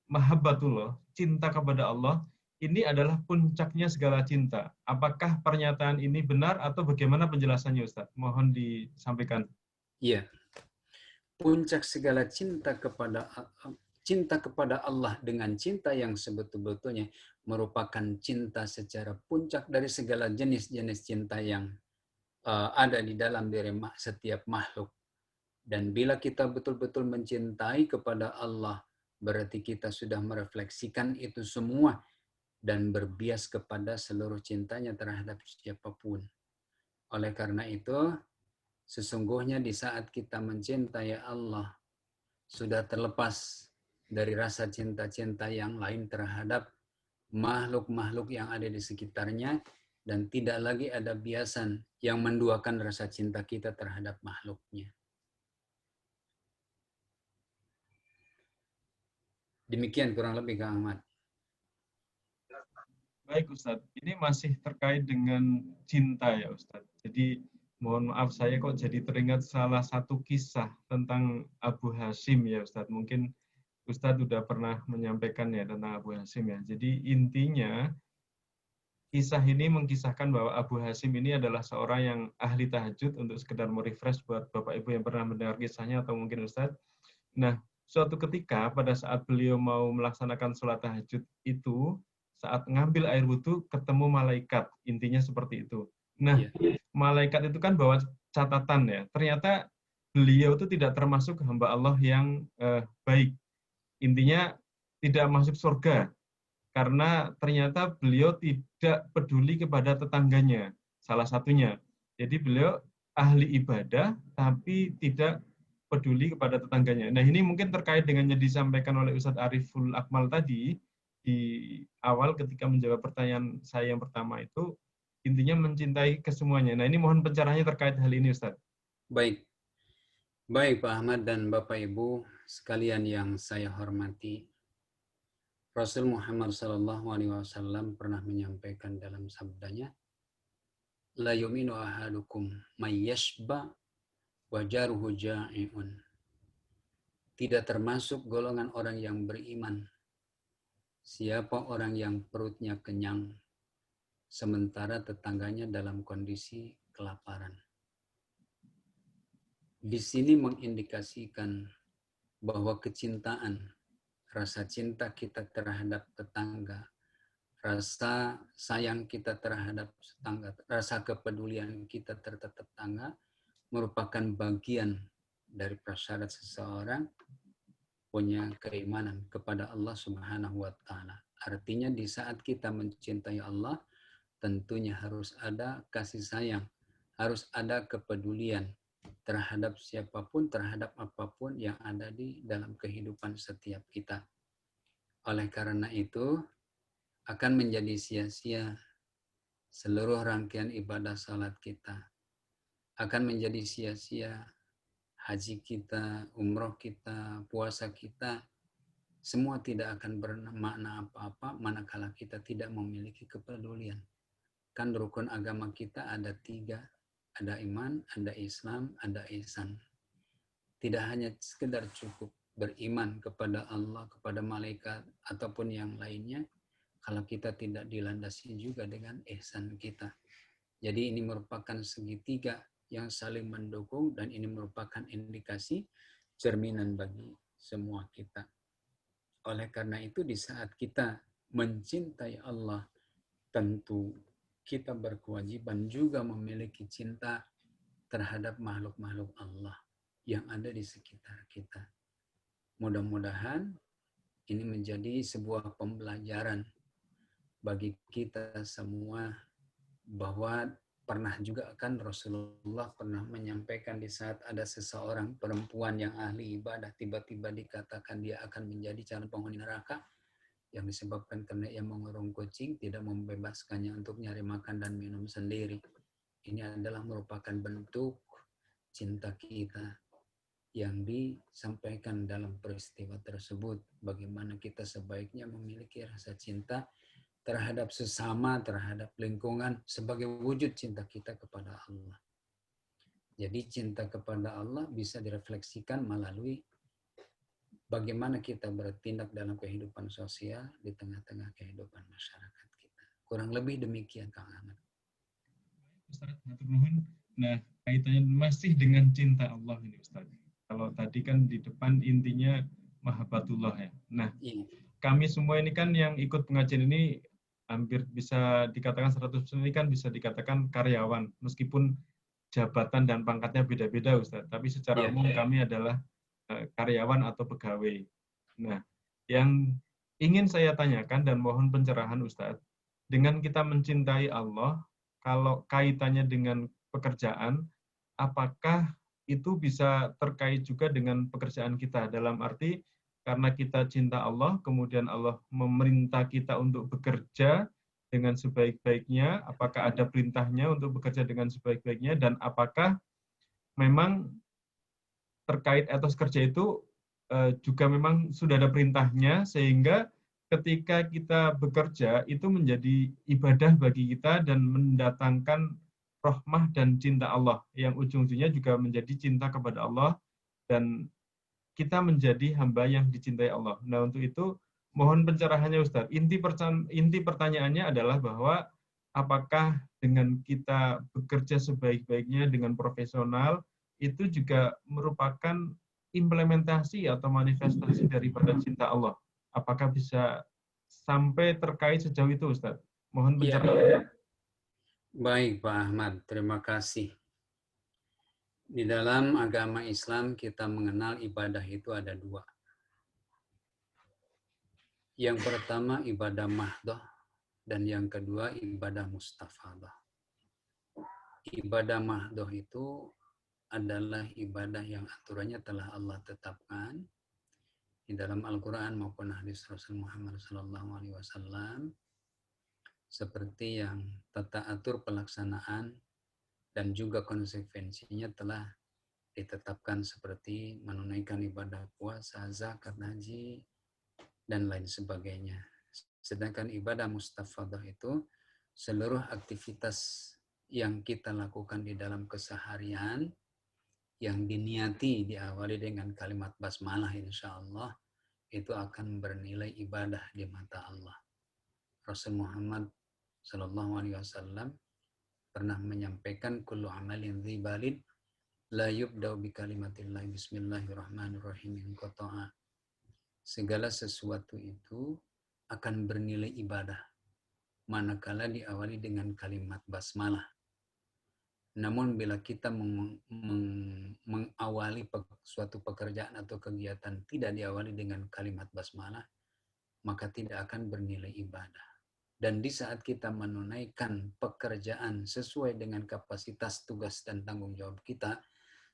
mahabbatullah, cinta kepada Allah, ini adalah puncaknya segala cinta. Apakah pernyataan ini benar atau bagaimana penjelasannya, Ustaz? Mohon disampaikan. Iya, puncak segala cinta kepada Allah dengan cinta yang sebetul-betulnya merupakan cinta secara puncak dari segala jenis-jenis cinta yang ada di dalam diri setiap makhluk. Dan bila kita betul-betul mencintai kepada Allah, berarti kita sudah merefleksikan itu semua dan berbias kepada seluruh cintanya terhadap siapapun. Oleh karena itu, sesungguhnya di saat kita mencintai Allah, sudah terlepas dari rasa cinta-cinta yang lain terhadap makhluk-makhluk yang ada di sekitarnya, dan tidak lagi ada biasan yang menduakan rasa cinta kita terhadap makhluknya. Demikian kurang lebih, Kang Ahmad. Baik, Ustadz. Ini masih terkait dengan cinta ya, Ustadz. Jadi, mohon maaf saya kok jadi teringat salah satu kisah tentang Abu Hasyim ya, Ustadz. Mungkin Ustadz sudah pernah menyampaikan ya tentang Abu Hasyim ya. Jadi, intinya kisah ini mengkisahkan bahwa Abu Hasyim ini adalah seorang yang ahli tahajud, untuk sekedar merefresh buat Bapak Ibu yang pernah mendengar kisahnya atau mungkin Ustadz. Nah, suatu ketika pada saat beliau mau melaksanakan sholat tahajud itu, saat ngambil air wudhu ketemu malaikat, intinya seperti itu. Nah, malaikat itu kan bawa catatan ya, ternyata beliau itu tidak termasuk hamba Allah yang baik. Intinya tidak masuk surga, karena ternyata beliau tidak peduli kepada tetangganya, salah satunya. Jadi beliau ahli ibadah, tapi tidak peduli kepada tetangganya. Nah, ini mungkin terkait dengan yang disampaikan oleh Ustadz Ariful Akmal tadi, di awal ketika menjawab pertanyaan saya yang pertama itu, intinya mencintai kesemuanya. Nah, ini mohon pencerahannya terkait hal ini, Ustadz. Baik. Baik, Pak Ahmad dan Bapak Ibu sekalian yang saya hormati. Rasul Muhammad SAW pernah menyampaikan dalam sabdanya, la yuminu ahadukum mayyashba wajaruhu ja'i'un. Tidak termasuk golongan orang yang beriman siapa orang yang perutnya kenyang sementara tetangganya dalam kondisi kelaparan. Di sini mengindikasikan bahwa kecintaan, rasa cinta kita terhadap tetangga, rasa sayang kita terhadap tetangga, rasa kepedulian kita terhadap tetangga merupakan bagian dari prasyarat seseorang punya keimanan kepada Allah Subhanahu wa Ta'ala. Artinya di saat kita mencintai Allah, tentunya harus ada kasih sayang, harus ada kepedulian terhadap siapapun, terhadap apapun yang ada di dalam kehidupan setiap kita. Oleh karena itu, akan menjadi sia-sia seluruh rangkaian ibadah salat kita. Akan menjadi sia-sia haji kita, umroh kita, puasa kita. Semua tidak akan bermakna apa-apa manakala kita tidak memiliki kepedulian. Kan rukun agama kita ada 3. Ada iman, ada Islam, ada ihsan. Tidak hanya sekedar cukup beriman kepada Allah, kepada malaikat, ataupun yang lainnya, kalau kita tidak dilandasi juga dengan ihsan kita. Jadi ini merupakan segitiga yang saling mendukung, dan ini merupakan indikasi cerminan bagi semua kita. Oleh karena itu, di saat kita mencintai Allah, tentu kita berkewajiban juga memiliki cinta terhadap makhluk-makhluk Allah yang ada di sekitar kita. Mudah-mudahan ini menjadi sebuah pembelajaran bagi kita semua, bahwa pernah juga kan Rasulullah pernah menyampaikan di saat ada seseorang perempuan yang ahli ibadah, tiba-tiba dikatakan dia akan menjadi calon penghuni neraka, yang disebabkan karena ia mengurung kucing, tidak membebaskannya untuk nyari makan dan minum sendiri. Ini adalah merupakan bentuk cinta kita yang disampaikan dalam peristiwa tersebut. Bagaimana kita sebaiknya memiliki rasa cinta terhadap sesama, terhadap lingkungan, sebagai wujud cinta kita kepada Allah. Jadi cinta kepada Allah bisa direfleksikan melalui bagaimana kita bertindak dalam kehidupan sosial di tengah-tengah kehidupan masyarakat kita. Kurang lebih demikian, Kang Ahmad. Ustaz, matur nuhun. Nah, kaitannya masih dengan cinta Allah ini, Ustaz. Kalau tadi kan di depan intinya mahabbatullah ya. Nah, kami semua ini kan yang ikut pengajian ini hampir bisa dikatakan 100% ini kan bisa dikatakan karyawan, meskipun jabatan dan pangkatnya beda-beda, Ustaz. Tapi secara umum kami adalah karyawan atau pegawai. Nah, yang ingin saya tanyakan dan mohon pencerahan Ustaz, dengan kita mencintai Allah, kalau kaitannya dengan pekerjaan, apakah itu bisa terkait juga dengan pekerjaan kita? Dalam arti, karena kita cinta Allah, kemudian Allah memerintah kita untuk bekerja dengan sebaik-baiknya, apakah ada perintahnya untuk bekerja dengan sebaik-baiknya, dan apakah memang terkait etos kerja itu juga memang sudah ada perintahnya, sehingga ketika kita bekerja itu menjadi ibadah bagi kita dan mendatangkan rahmah dan cinta Allah, yang ujung-ujungnya juga menjadi cinta kepada Allah dan kita menjadi hamba yang dicintai Allah. Nah, untuk itu mohon pencerahannya Ustaz. Inti pertanyaannya adalah bahwa apakah dengan kita bekerja sebaik-baiknya dengan profesional itu juga merupakan implementasi atau manifestasi daripada cinta Allah. Apakah bisa sampai terkait sejauh itu, Ustaz? Mohon pencerahan. Baik, Pak Ahmad. Terima kasih. Di dalam agama Islam kita mengenal ibadah itu ada dua. Yang pertama ibadah mahdoh dan yang kedua ibadah mustafadah. Ibadah mahdoh itu adalah ibadah yang aturannya telah Allah tetapkan di dalam Al-Quran maupun hadis Rasul Muhammad SAW, seperti yang tata atur pelaksanaan dan juga konsekuensinya telah ditetapkan seperti menunaikan ibadah puasa, zakat, haji, dan lain sebagainya. Sedangkan ibadah mustafadah itu seluruh aktivitas yang kita lakukan di dalam keseharian yang diniati diawali dengan kalimat basmalah, insya Allah itu akan bernilai ibadah di mata Allah. Rasul Muhammad SAW pernah menyampaikan kullu amalin dzibalin la yubda'u bi kalimatillahi bismillahirrahmanirrahim in qata'a. Segala sesuatu itu akan bernilai ibadah manakala diawali dengan kalimat basmalah. Namun bila kita mengawali suatu pekerjaan atau kegiatan tidak diawali dengan kalimat basmalah, maka tidak akan bernilai ibadah. Dan di saat kita menunaikan pekerjaan sesuai dengan kapasitas tugas dan tanggung jawab kita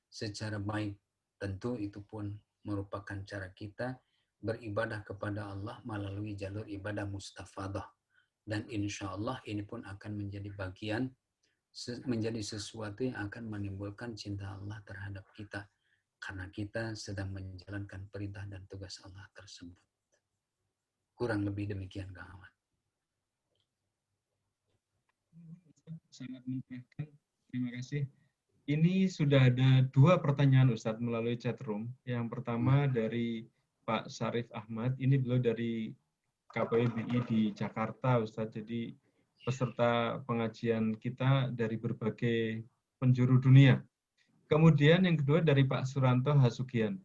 secara baik, tentu itu pun merupakan cara kita beribadah kepada Allah melalui jalur ibadah mustafadah. Dan insya Allah ini pun akan menjadi bagian, menjadi sesuatu yang akan menimbulkan cinta Allah terhadap kita. Karena kita sedang menjalankan perintah dan tugas Allah tersebut. Kurang lebih demikian, Kang Ahmad. Sangat menyenangkan. Terima kasih. Ini sudah ada 2 pertanyaan Ustadz melalui chat room. Yang pertama dari Pak Syarif Ahmad. Ini beliau dari KPBI di Jakarta, Ustadz. Jadi peserta pengajian kita dari berbagai penjuru dunia. Kemudian yang kedua dari Pak Suranto Hasugian.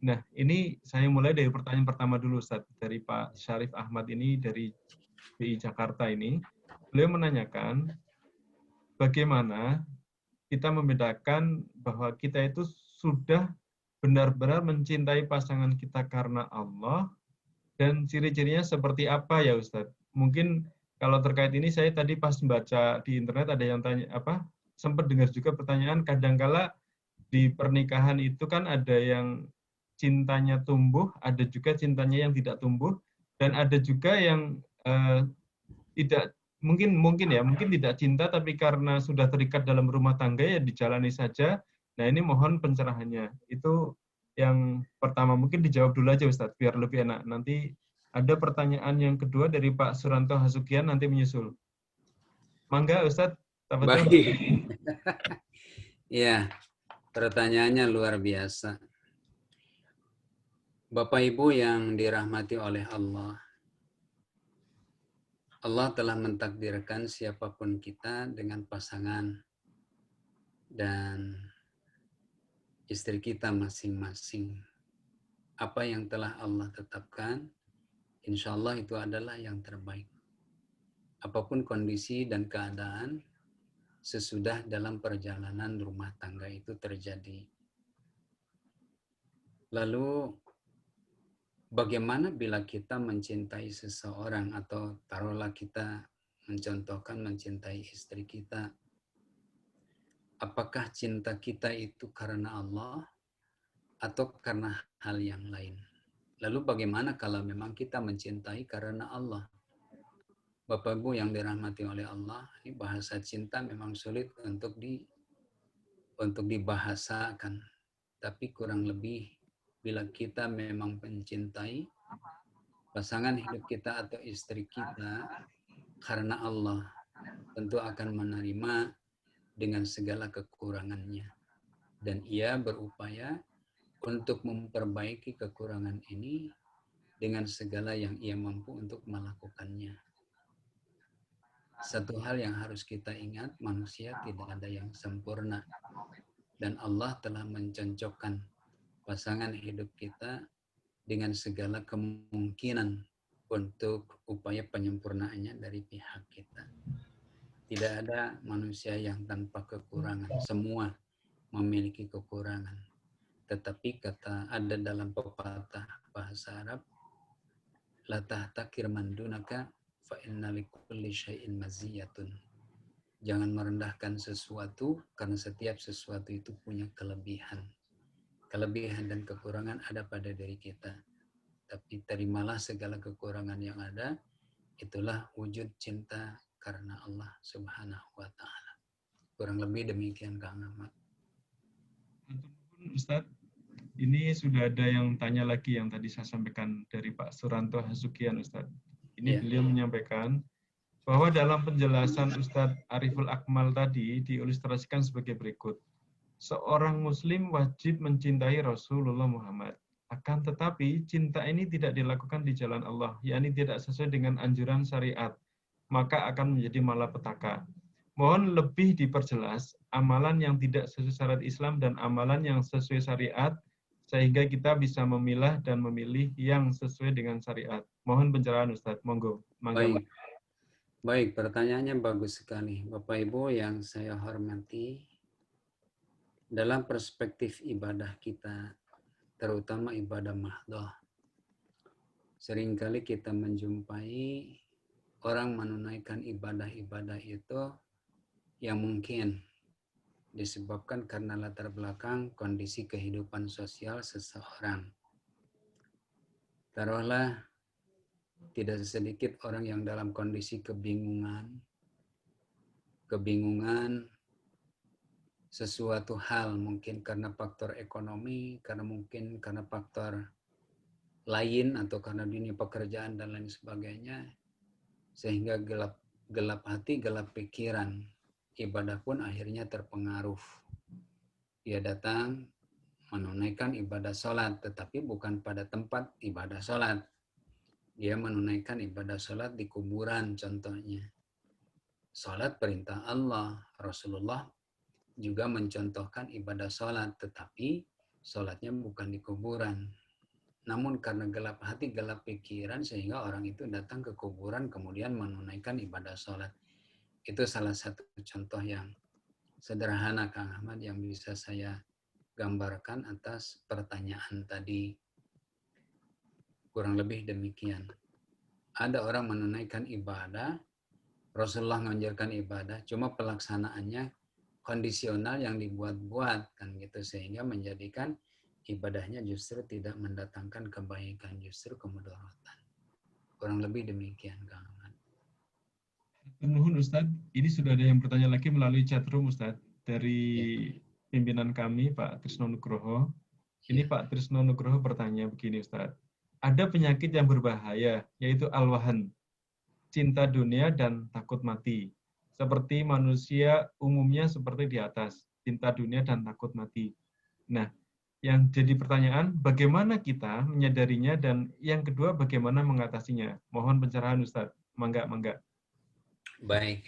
Nah, ini saya mulai dari pertanyaan pertama dulu, Ustadz. Dari Pak Syarif Ahmad ini dari BI Jakarta ini. Beliau menanyakan bagaimana kita membedakan bahwa kita itu sudah benar-benar mencintai pasangan kita karena Allah, dan ciri-cirinya seperti apa ya Ustadz? Mungkin kalau terkait ini saya tadi pas membaca di internet ada yang tanya sempat dengar juga pertanyaan, kadangkala di pernikahan itu kan ada yang cintanya tumbuh, ada juga cintanya yang tidak tumbuh, dan ada juga yang tidak mungkin tidak cinta tapi karena sudah terikat dalam rumah tangga ya dijalani saja. Nah, ini mohon pencerahannya. Itu yang pertama, mungkin dijawab dulu aja Ustadz biar lebih enak. Nanti ada pertanyaan yang kedua dari Pak Suranto Hasugian nanti menyusul. Mangga Ustadz. Baik. Ya, pertanyaannya luar biasa. Bapak Ibu yang dirahmati oleh Allah, Allah telah mentakdirkan siapapun kita dengan pasangan dan istri kita masing-masing. Apa yang telah Allah tetapkan, insya Allah itu adalah yang terbaik. Apapun kondisi dan keadaan, sesudah dalam perjalanan rumah tangga itu terjadi. Lalu, bagaimana bila kita mencintai seseorang atau taruhlah kita mencontohkan mencintai istri kita, apakah cinta kita itu karena Allah atau karena hal yang lain? Lalu bagaimana kalau memang kita mencintai karena Allah? Bapak Ibu yang dirahmati oleh Allah, ini bahasa cinta memang sulit untuk dibahasakan. Tapi kurang lebih bila kita memang mencintai pasangan hidup kita atau istri kita karena Allah, tentu akan menerima dengan segala kekurangannya. Dan ia berupaya untuk memperbaiki kekurangan ini dengan segala yang ia mampu untuk melakukannya. Satu hal yang harus kita ingat, manusia tidak ada yang sempurna. Dan Allah telah mencocokkan pasangan hidup kita dengan segala kemungkinan untuk upaya penyempurnaannya dari pihak kita. Tidak ada manusia yang tanpa kekurangan. Semua memiliki kekurangan. Tetapi kata ada dalam pepatah bahasa Arab, la tahtakir man dunaka fa inna likulli syai'in maziyatun. Jangan merendahkan sesuatu karena setiap sesuatu itu punya kelebihan. Kelebihan dan kekurangan ada pada diri kita. Tapi terimalah segala kekurangan yang ada, itulah wujud cinta karena Allah Subhanahu wa taala. Kurang lebih demikian Kang Ahmad. Ustadz, ini sudah ada yang tanya lagi yang tadi saya sampaikan dari Pak Suranto Hasukian, Ustadz. Ini beliau menyampaikan bahwa dalam penjelasan Ustadz Ariful Akmal tadi diilustrasikan sebagai berikut. Seorang Muslim wajib mencintai Rasulullah Muhammad. Akan tetapi cinta ini tidak dilakukan di jalan Allah, yakni tidak sesuai dengan anjuran syariat, maka akan menjadi malapetaka. Mohon lebih diperjelas amalan yang tidak sesuai syariat Islam dan amalan yang sesuai syariat, sehingga kita bisa memilah dan memilih yang sesuai dengan syariat. Mohon pencerahan Ustadz, monggo. Baik, pertanyaannya bagus sekali. Bapak Ibu yang saya hormati, dalam perspektif ibadah kita, terutama ibadah mahdoh, seringkali kita menjumpai orang menunaikan ibadah-ibadah itu yang mungkin disebabkan karena latar belakang kondisi kehidupan sosial seseorang. Taruhlah tidak sedikit orang yang dalam kondisi kebingungan sesuatu hal, mungkin karena faktor ekonomi, karena faktor lain, atau karena dunia pekerjaan dan lain sebagainya, sehingga gelap hati, gelap pikiran. Ibadah pun akhirnya terpengaruh. Dia datang menunaikan ibadah sholat, tetapi bukan pada tempat ibadah sholat. Dia menunaikan ibadah sholat di kuburan contohnya. Sholat perintah Allah, Rasulullah juga mencontohkan ibadah sholat, tetapi sholatnya bukan di kuburan. Namun karena gelap hati, gelap pikiran, sehingga orang itu datang ke kuburan kemudian menunaikan ibadah sholat. Itu salah satu contoh yang sederhana Kang Ahmad yang bisa saya gambarkan atas pertanyaan tadi. Kurang lebih demikian. Ada orang menunaikan ibadah, Rasulullah mengajarkan ibadah, cuma pelaksanaannya kondisional yang dibuat-buat kan gitu, sehingga menjadikan ibadahnya justru tidak mendatangkan kebaikan, justru kemudaratan. Kurang lebih demikian Kang Ahmad. Nuhun Ustadz, ini sudah ada yang bertanya lagi melalui chatroom Ustadz dari pimpinan kami Pak Trisno Nugroho. Ini Pak Trisno Nugroho bertanya begini Ustadz. Ada penyakit yang berbahaya, yaitu al-wahan, cinta dunia dan takut mati. Seperti manusia umumnya seperti di atas, cinta dunia dan takut mati. Nah, Yang jadi pertanyaan, bagaimana kita menyadarinya, dan yang kedua, bagaimana mengatasinya? Mohon pencerahan Ustaz. Mangga. Baik.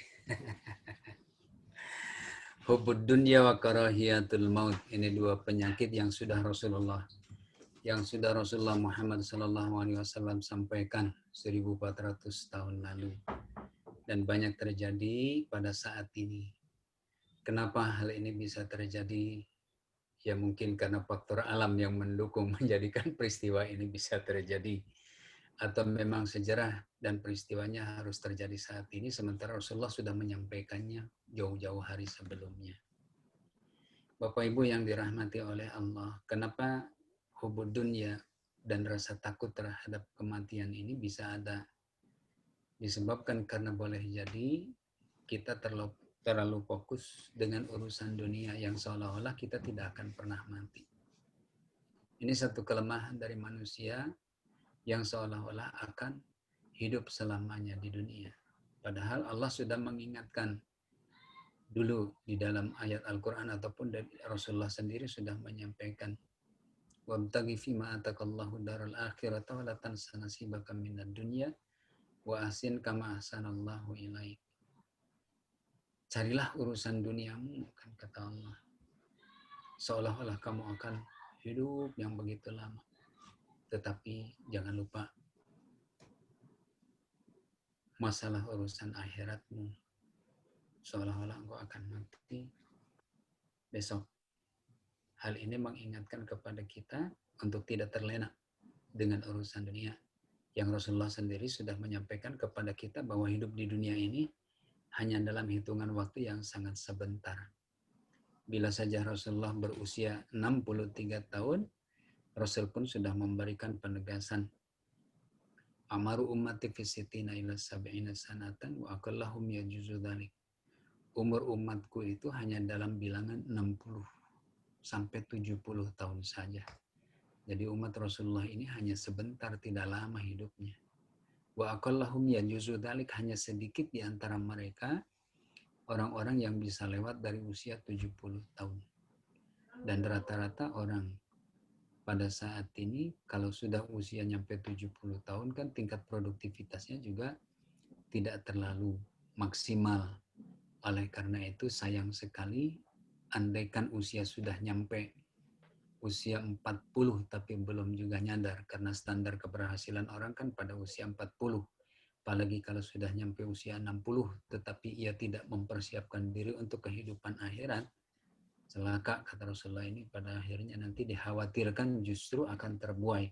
Hubud dunya wa karahiyatul maut. Ini dua penyakit yang sudah Rasulullah Muhammad SAW sampaikan 1400 tahun lalu. Dan banyak terjadi pada saat ini. Kenapa hal ini bisa terjadi? Ya mungkin karena faktor alam yang mendukung menjadikan peristiwa ini bisa terjadi. Atau memang sejarah dan peristiwanya harus terjadi saat ini, sementara Rasulullah sudah menyampaikannya jauh-jauh hari sebelumnya. Bapak Ibu yang dirahmati oleh Allah, kenapa hubud dunya dan rasa takut terhadap kematian ini bisa ada? Disebabkan karena boleh jadi kita terlalu fokus dengan urusan dunia yang seolah-olah kita tidak akan pernah mati. Ini satu kelemahan dari manusia yang seolah-olah akan hidup selamanya di dunia. Padahal Allah sudah mengingatkan dulu di dalam ayat Al-Quran ataupun dari Rasulullah sendiri sudah menyampaikan, wabtaghi fima atakallahu daral akhirata wa la tansa nasibaka minad dunya wa ahsin kama ahsanallahu ilaik. Carilah urusan duniamu, kan kata Allah. Seolah-olah kamu akan hidup yang begitu lama. Tetapi jangan lupa masalah urusan akhiratmu. Seolah-olah engkau akan mati besok. Hal ini mengingatkan kepada kita untuk tidak terlena dengan urusan dunia. Yang Rasulullah sendiri sudah menyampaikan kepada kita bahwa hidup di dunia ini hanya dalam hitungan waktu yang sangat sebentar. Bila saja Rasulullah berusia 63 tahun, Rasul pun sudah memberikan penegasan. Amaru ummati fi sittina ila sab'ina sanatan wa aqallahum yajuzu dzalik. Umur umatku itu hanya dalam bilangan 60 sampai 70 tahun saja. Jadi umat Rasulullah ini hanya sebentar, tidak lama hidupnya. Wa aqallahum yajuzu dzalik, hanya sedikit di antara mereka orang-orang yang bisa lewat dari usia 70 tahun. Dan rata-rata orang pada saat ini kalau sudah usia nyampe 70 tahun kan tingkat produktivitasnya juga tidak terlalu maksimal. Oleh karena itu sayang sekali andaikan usia sudah nyampe usia 40 tapi belum juga nyadar, karena standar keberhasilan orang kan pada usia 40. Apalagi kalau sudah nyampe usia 60 tetapi ia tidak mempersiapkan diri untuk kehidupan akhirat, celaka kata Rasulullah ini, pada akhirnya nanti dikhawatirkan justru akan terbuai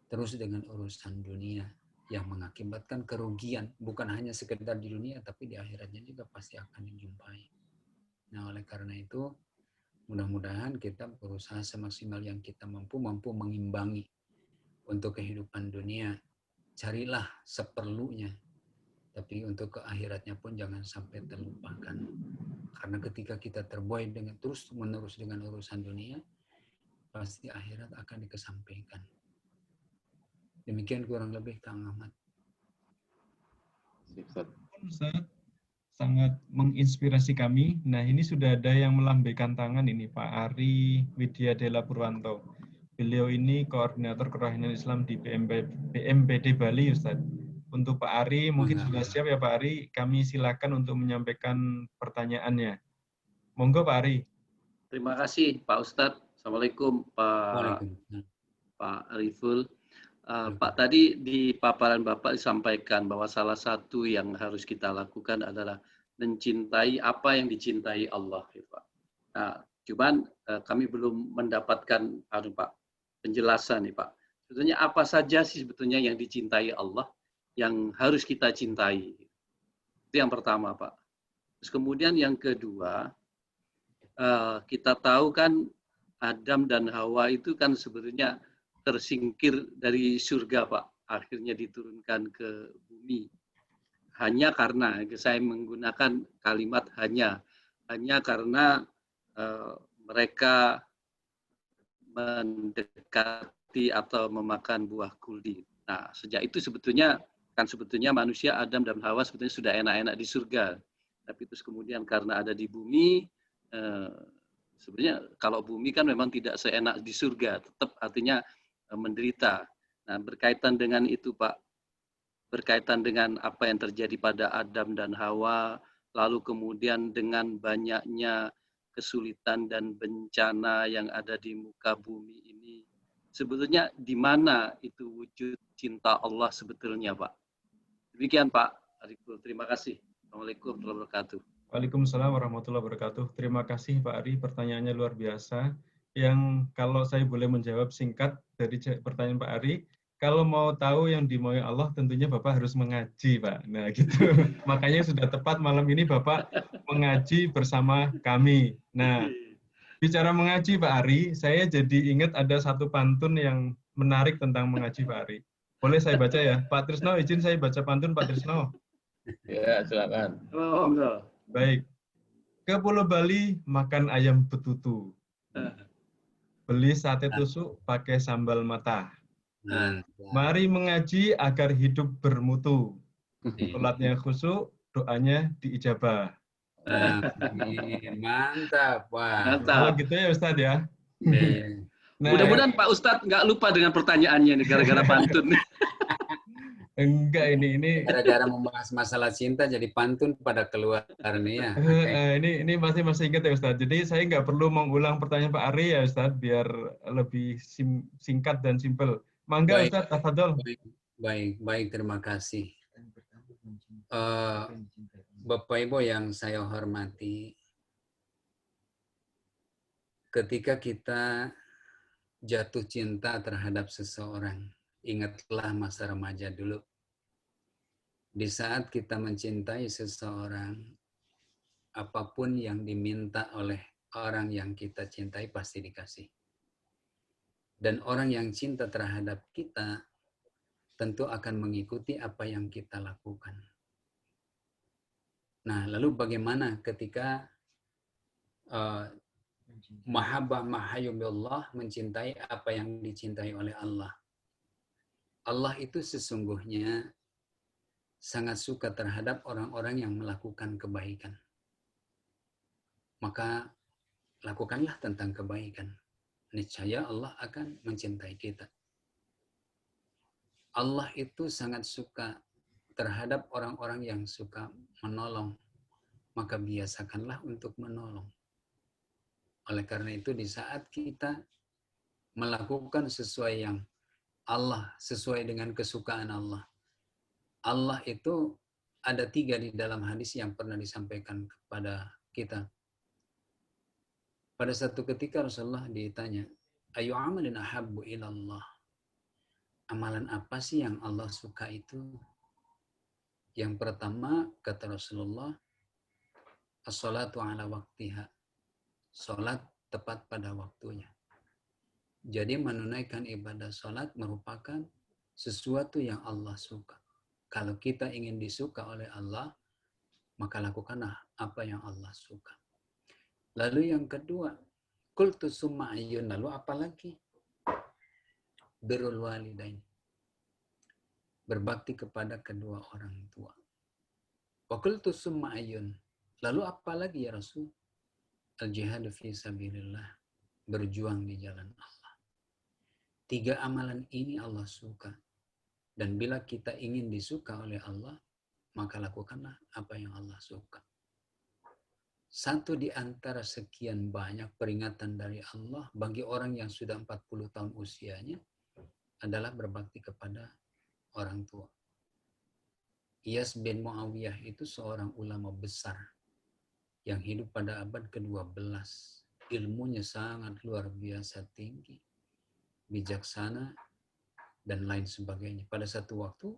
terus dengan urusan dunia yang mengakibatkan kerugian, bukan hanya sekedar di dunia tapi di akhiratnya juga pasti akan dijumpai. Nah, oleh karena itu mudah-mudahan kita berusaha semaksimal yang kita mampu mengimbangi untuk kehidupan dunia. Carilah seperlunya, tapi untuk ke akhiratnya pun jangan sampai terlupakan. Karena ketika kita terbuai dengan terus-menerus dengan urusan dunia, pasti akhirat akan dikesampingkan. Demikian kurang lebih Kang Ahmad. Ustaz, sangat menginspirasi kami. Nah, ini sudah ada yang melambaikan tangan ini, Pak Ari Widya Della Purwanto. Beliau ini koordinator kerohanian Islam di BMPD Bali, Ustaz. Untuk Pak Ari, mungkin sudah siap ya Pak Ari, kami silakan untuk menyampaikan pertanyaannya. Monggo Pak Ari. Terima kasih Pak Ustadz. Assalamualaikum Pak Ariful. Pak, tadi di paparan Bapak disampaikan bahwa salah satu yang harus kita lakukan adalah mencintai apa yang dicintai Allah. Ya, Pak. Nah, cuman kami belum mendapatkan Pak, penjelasan nih Pak. Sebetulnya apa saja sih sebetulnya yang dicintai Allah yang harus kita cintai? Itu yang pertama Pak. Terus kemudian yang kedua, kita tahu kan Adam dan Hawa itu kan sebetulnya tersingkir dari surga Pak, akhirnya diturunkan ke bumi. Hanya karena, saya menggunakan kalimat hanya karena mereka mendekati atau memakan buah kuldi. Nah, sejak itu sebetulnya manusia Adam dan Hawa sebetulnya sudah enak-enak di surga. Tapi terus kemudian karena ada di bumi, Sebenarnya kalau bumi kan memang tidak seenak di surga, tetap artinya menderita. Nah, berkaitan dengan itu Pak, berkaitan dengan apa yang terjadi pada Adam dan Hawa, lalu kemudian dengan banyaknya kesulitan dan bencana yang ada di muka bumi ini, sebetulnya di mana itu wujud cinta Allah sebetulnya, Pak? Demikian Pak Ariful, terima kasih. Assalamualaikum warahmatullahi wabarakatuh. Waalaikumsalam warahmatullahi wabarakatuh. Terima kasih Pak Ari, pertanyaannya luar biasa. Yang kalau saya boleh menjawab singkat dari pertanyaan Pak Ari, kalau mau tahu yang dimaui Allah tentunya Bapak harus mengaji, Pak. Nah gitu. Makanya sudah tepat malam ini Bapak mengaji bersama kami. Nah, bicara mengaji Pak Ari, saya jadi ingat ada satu pantun yang menarik tentang mengaji Pak Ari. Boleh saya baca ya? Pak Trisno, izin saya baca pantun Pak Trisno. Ya, silakan. Oh, enggak. Baik. Ke Pulau Bali makan ayam betutu. Beli sate tusuk pakai sambal mata. Mari mengaji agar hidup bermutu. Sholatnya khusyuk, doanya diijabah. Mantap, Pak. Mantap. Oh gitu ya Ustadz ya. Nah, mudah-mudahan Pak Ustadz nggak lupa dengan pertanyaannya nih gara-gara pantun. Enggak, ini gara-gara membahas masalah cinta jadi pantun pada keluar nih ya. Ini masih ingat ya Ustadz. Jadi saya nggak perlu mengulang pertanyaan Pak Ari ya Ustadz biar lebih singkat dan simpel. Mangga Baik. Ustadz, tafadhol. Baik, terima kasih. Bapak Ibu yang saya hormati, ketika kita jatuh cinta terhadap seseorang, ingatlah masa remaja dulu. Di saat kita mencintai seseorang, apapun yang diminta oleh orang yang kita cintai pasti dikasih. Dan orang yang cinta terhadap kita tentu akan mengikuti apa yang kita lakukan. Nah, lalu bagaimana ketika mahabbah mahayyubillah mencintai apa yang dicintai oleh Allah? Allah itu sesungguhnya sangat suka terhadap orang-orang yang melakukan kebaikan. Maka lakukanlah tentang kebaikan. Niscaya Allah akan mencintai kita. Allah itu sangat suka terhadap orang-orang yang suka menolong. Maka biasakanlah untuk menolong. Oleh karena itu di saat kita melakukan sesuai yang Allah, sesuai dengan kesukaan Allah. Allah itu ada 3 di dalam hadis yang pernah disampaikan kepada kita. Pada satu ketika Rasulullah ditanya, ayu amalin ahabbu ilallah. Amalan apa sih yang Allah suka itu? Yang pertama, kata Rasulullah, as-salatu ala waktiha. Salat tepat pada waktunya. Jadi menunaikan ibadah salat merupakan sesuatu yang Allah suka. Kalau kita ingin disuka oleh Allah, maka lakukanlah apa yang Allah suka. Lalu yang kedua, qultu summa ayyun. Lalu apa lagi? Birrul walidain. Berbakti kepada kedua orang tua. Wa qultu summa ayyun. Lalu apa lagi ya Rasul? Al-jihadu fi sabilillah. Berjuang di jalan Allah. 3 amalan ini Allah suka. Dan bila kita ingin disuka oleh Allah, maka lakukanlah apa yang Allah suka. Satu di antara sekian banyak peringatan dari Allah bagi orang yang sudah 40 tahun usianya adalah berbakti kepada orang tua. Iyas bin Muawiyah itu seorang ulama besar yang hidup pada abad ke-12. Ilmunya sangat luar biasa tinggi, bijaksana, dan lain sebagainya. Pada satu waktu,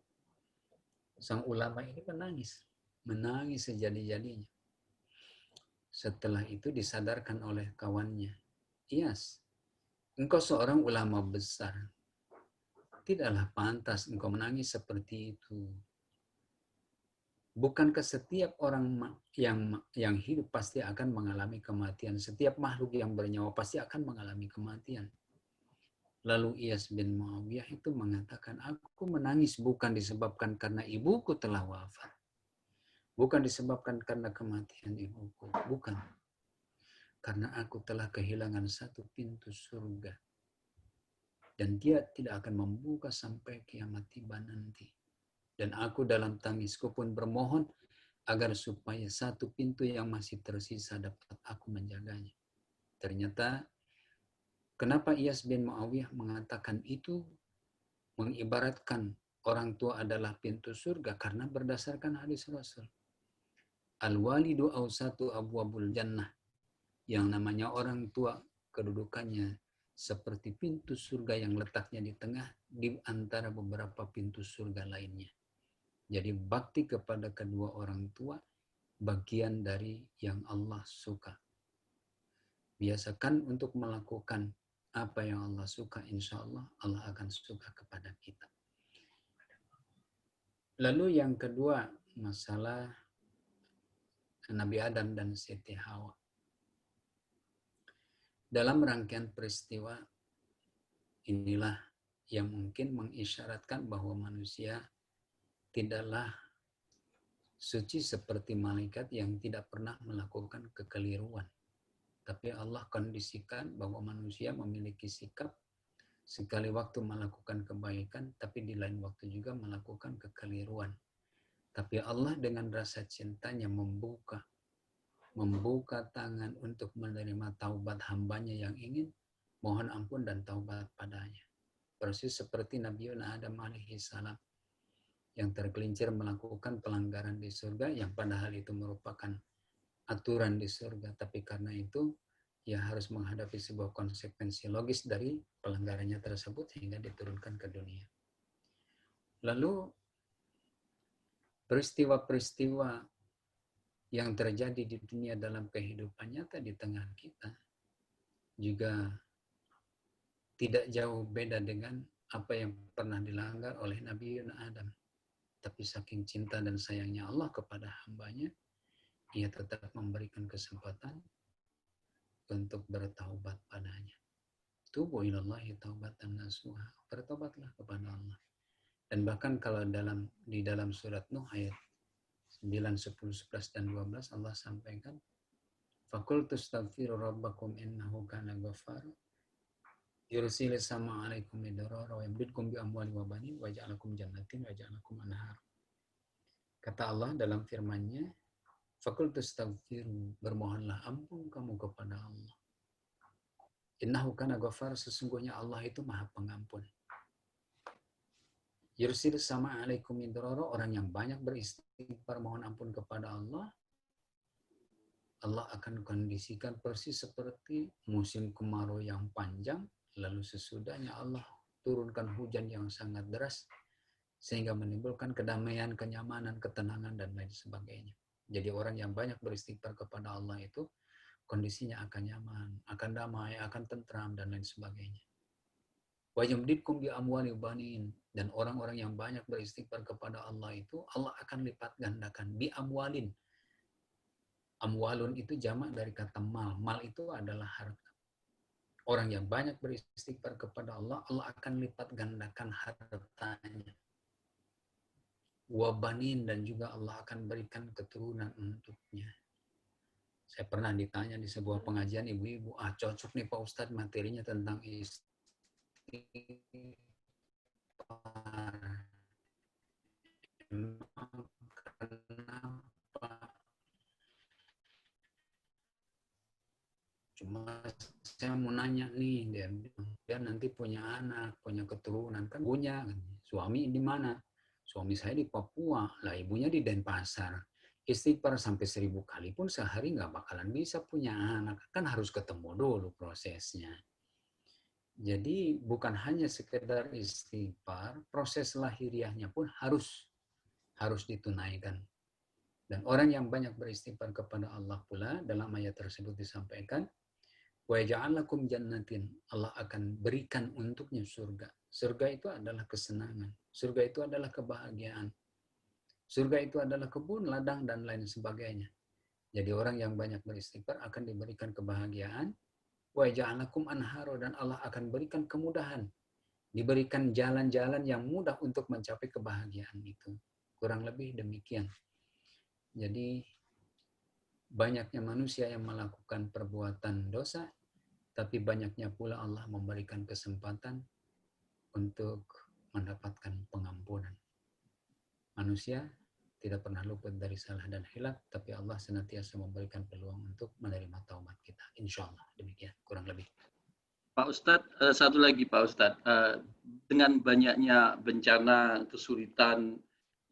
sang ulama ini menangis sejadi-jadinya. Setelah itu disadarkan oleh kawannya, Iyas, engkau seorang ulama besar. Tidaklah pantas engkau menangis seperti itu. Bukankah setiap orang yang hidup pasti akan mengalami kematian? Setiap makhluk yang bernyawa pasti akan mengalami kematian. Lalu Iyas bin Muawiyah itu mengatakan, aku menangis bukan disebabkan karena ibuku telah wafat. Bukan disebabkan karena kematian ibuku. Bukan. karena aku telah kehilangan satu pintu surga dan dia tidak akan membuka sampai kiamat tiba nanti. Dan aku dalam tangisku pun bermohon agar supaya satu pintu yang masih tersisa dapat aku menjaganya. Ternyata kenapa Iyas bin Muawiyah mengatakan itu, mengibaratkan orang tua adalah pintu surga, karena berdasarkan hadis Rasul. Al-walidu awsatu abwabul jannah. Yang namanya orang tua, kedudukannya seperti pintu surga yang letaknya di tengah di antara beberapa pintu surga lainnya. Jadi bakti kepada kedua orang tua bagian dari yang Allah suka. Biasakan untuk melakukan apa yang Allah suka, insya Allah Allah akan suka kepada kita. Lalu yang kedua, masalah Nabi Adam dan Siti Hawa. Dalam rangkaian peristiwa inilah yang mungkin mengisyaratkan bahwa manusia tidaklah suci seperti malaikat yang tidak pernah melakukan kekeliruan. Tapi Allah kondisikan bahwa manusia memiliki sikap sekali waktu melakukan kebaikan, tapi di lain waktu juga melakukan kekeliruan. Tapi Allah dengan rasa cintanya membuka tangan untuk menerima taubat hambanya yang ingin mohon ampun dan taubat padanya. Persis seperti Nabi Adam alaihissalam yang tergelincir melakukan pelanggaran di surga yang padahal itu merupakan aturan di surga, tapi karena itu ia harus menghadapi sebuah konsekuensi logis dari pelanggarannya tersebut sehingga diturunkan ke dunia. Lalu peristiwa-peristiwa yang terjadi di dunia dalam kehidupan nyata di tengah kita juga tidak jauh beda dengan apa yang pernah dilanggar oleh Nabi Adam. Tapi saking cinta dan sayangnya Allah kepada hambanya, ia tetap memberikan kesempatan untuk bertaubat padanya. Tubu ilallahi taubatan nasuha. Bertobatlah kepada Allah. Dan bahkan kalau di dalam surat Nuh ayat 9, 10, 11, dan 12 Allah sampaikan, Fakultu astaghfiru rabbakum innahu kana ghaffara yursilis sama alaikum midrara wa yamdidkum bi amwali wa banin wa ja'alakum jannatin wa ja'alakum anhar. Kata Allah dalam firman-Nya, Fakultu astaghfiru, bermohonlah ampun kamu kepada Allah. Innahu kana ghaffara, sesungguhnya Allah itu Maha Pengampun. Yursil sama alaikum midrara, orang yang banyak beristighfar mohon ampun kepada Allah, Allah akan kondisikan persis seperti musim kemarau yang panjang, lalu sesudahnya Allah turunkan hujan yang sangat deras, sehingga menimbulkan kedamaian, kenyamanan, ketenangan, dan lain sebagainya. Jadi orang yang banyak beristighfar kepada Allah itu kondisinya akan nyaman, akan damai, akan tentram, dan lain sebagainya. Wa yumdidkum bi amwali banin, dan orang-orang yang banyak beristighfar kepada Allah itu Allah akan lipat gandakan bi amwalin. Amwalun itu jamak dari kata mal. Mal itu adalah harta. Orang yang banyak beristighfar kepada Allah, Allah akan lipat gandakan hartanya. Wa banin, dan juga Allah akan berikan keturunan untuknya. Saya pernah ditanya di sebuah pengajian ibu-ibu, cocok nih Pak Ustadz materinya tentang istighfar. Kenapa? Cuma saya mau nanya nih, dia nanti punya anak, punya keturunan, kan punya. Suami di mana? Suami saya di Papua, lah ibunya di Denpasar. Istighfar sampai 1000 kali pun sehari nggak bakalan bisa punya anak. Kan harus ketemu dulu prosesnya. Jadi bukan hanya sekedar istighfar, proses lahiriahnya pun harus ditunaikan. Dan orang yang banyak beristighfar kepada Allah pula, dalam ayat tersebut disampaikan, wa ja'alakum jannatin, Allah akan berikan untuknya surga. Surga itu adalah kesenangan. Surga itu adalah kebahagiaan. Surga itu adalah kebun, ladang, dan lain sebagainya. Jadi orang yang banyak beristighfar akan diberikan kebahagiaan. Wa ja'alakum anharo, dan Allah akan berikan kemudahan. Diberikan jalan-jalan yang mudah untuk mencapai kebahagiaan itu. Kurang lebih demikian. Jadi banyaknya manusia yang melakukan perbuatan dosa, tapi banyaknya pula Allah memberikan kesempatan untuk mendapatkan pengampunan. Manusia tidak pernah luput dari salah dan hilaf, tapi Allah senantiasa memberikan peluang untuk menerima taubat kita. Insya Allah, demikian kurang lebih. Pak Ustadz, satu lagi Pak Ustadz, dengan banyaknya bencana, kesulitan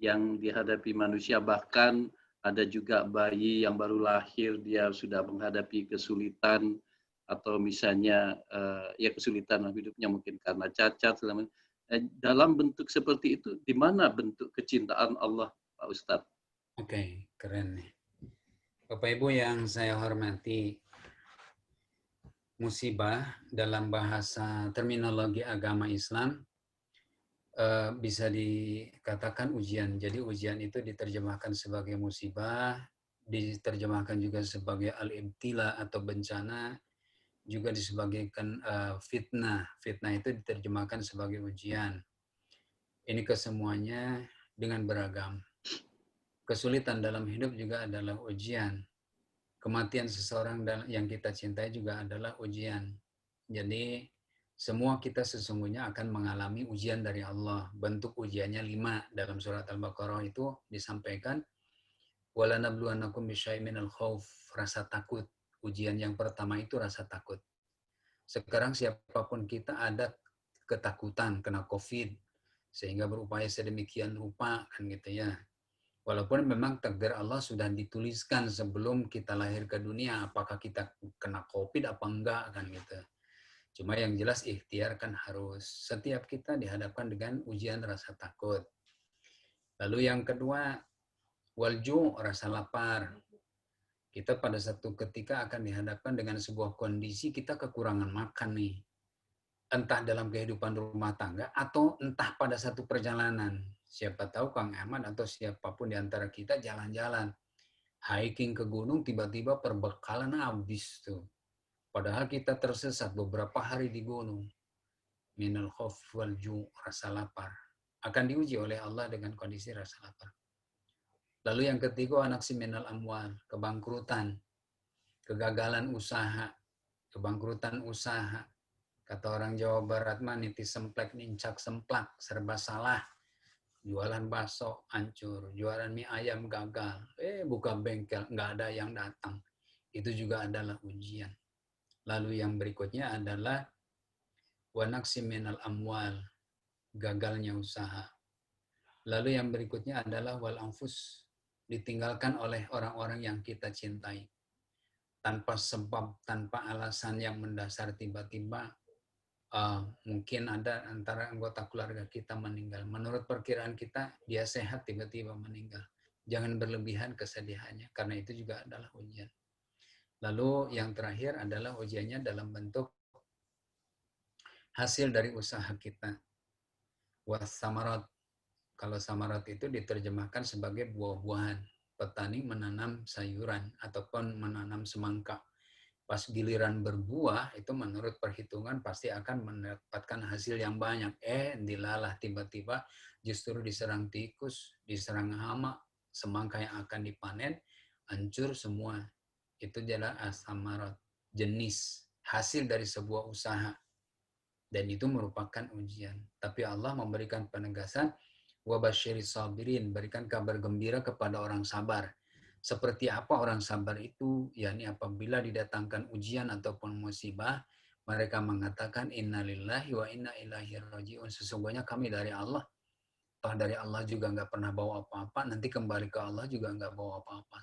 yang dihadapi manusia, bahkan ada juga bayi yang baru lahir, dia sudah menghadapi kesulitan, atau misalnya ya kesulitan hidupnya mungkin karena cacat, dalam bentuk seperti itu, di mana bentuk kecintaan Allah, Pak Ustadz? Oke, keren nih. Bapak Ibu yang saya hormati, musibah dalam bahasa terminologi agama Islam bisa dikatakan ujian. Jadi ujian itu diterjemahkan sebagai musibah, diterjemahkan juga sebagai al-ibtila atau bencana, juga disebabkan fitnah. Fitnah itu diterjemahkan sebagai ujian. Ini kesemuanya dengan beragam. Kesulitan dalam hidup juga adalah ujian. Kematian seseorang yang kita cintai juga adalah ujian. Jadi semua kita sesungguhnya akan mengalami ujian dari Allah. Bentuk ujiannya 5 dalam surat Al-Baqarah itu disampaikan. وَلَنَبْلُوَنَّكُمْ بِشَيْءٍ مِنَ الْخَوْفِ, rasa takut. Ujian yang pertama itu rasa takut. Sekarang siapapun kita ada ketakutan kena COVID, sehingga berupaya sedemikian rupa kan gitu ya. Walaupun memang takdir Allah sudah dituliskan sebelum kita lahir ke dunia, apakah kita kena COVID apa enggak kan gitu. Cuma yang jelas ikhtiar kan harus. Setiap kita dihadapkan dengan ujian rasa takut. Lalu yang kedua, walju, rasa lapar. Kita pada satu ketika akan dihadapkan dengan sebuah kondisi kita kekurangan makan nih. Entah dalam kehidupan rumah tangga atau entah pada satu perjalanan. Siapa tahu Kang Ahmad atau siapapun di antara kita jalan-jalan, hiking ke gunung, tiba-tiba perbekalan habis tuh. Padahal kita tersesat beberapa hari di gunung. Minal khauf wal ju', rasa lapar. Akan diuji oleh Allah dengan kondisi rasa lapar. Lalu yang ketiga, anaksi minal amwal, kebangkrutan, kegagalan usaha, kebangkrutan usaha. Kata orang Jawa Barat mah niti semplek nincak semplak, serba salah. Jualan bakso hancur, jualan mie ayam gagal, buka bengkel nggak ada yang datang. Itu juga adalah ujian. Lalu yang berikutnya adalah wanaksi minal amwal, gagalnya usaha. Lalu yang berikutnya adalah wal anfus, ditinggalkan oleh orang-orang yang kita cintai. Tanpa sebab, tanpa alasan yang mendasar tiba-tiba mungkin ada antara anggota keluarga kita meninggal. Menurut perkiraan kita, dia sehat tiba-tiba meninggal. Jangan berlebihan kesedihannya, karena itu juga adalah ujian. Lalu yang terakhir adalah ujiannya dalam bentuk hasil dari usaha kita. Wassamarat, kalau samarat itu diterjemahkan sebagai buah-buahan. Petani menanam sayuran ataupun menanam semangka. Pas giliran berbuah, itu menurut perhitungan pasti akan mendapatkan hasil yang banyak. Dilalah tiba-tiba justru diserang tikus, diserang hama, semangka yang akan dipanen, hancur semua. Itu adalah as-samarat, jenis, hasil dari sebuah usaha. Dan itu merupakan ujian. Tapi Allah memberikan penegasan, wabasyiris sabirin, berikan kabar gembira kepada orang sabar. Seperti apa orang sabar itu? Yakni apabila didatangkan ujian ataupun musibah, mereka mengatakan innalillahi wa inna ilaihi rajiun. Sesungguhnya kami dari Allah. Toh dari Allah juga nggak pernah bawa apa-apa, nanti kembali ke Allah juga nggak bawa apa-apa.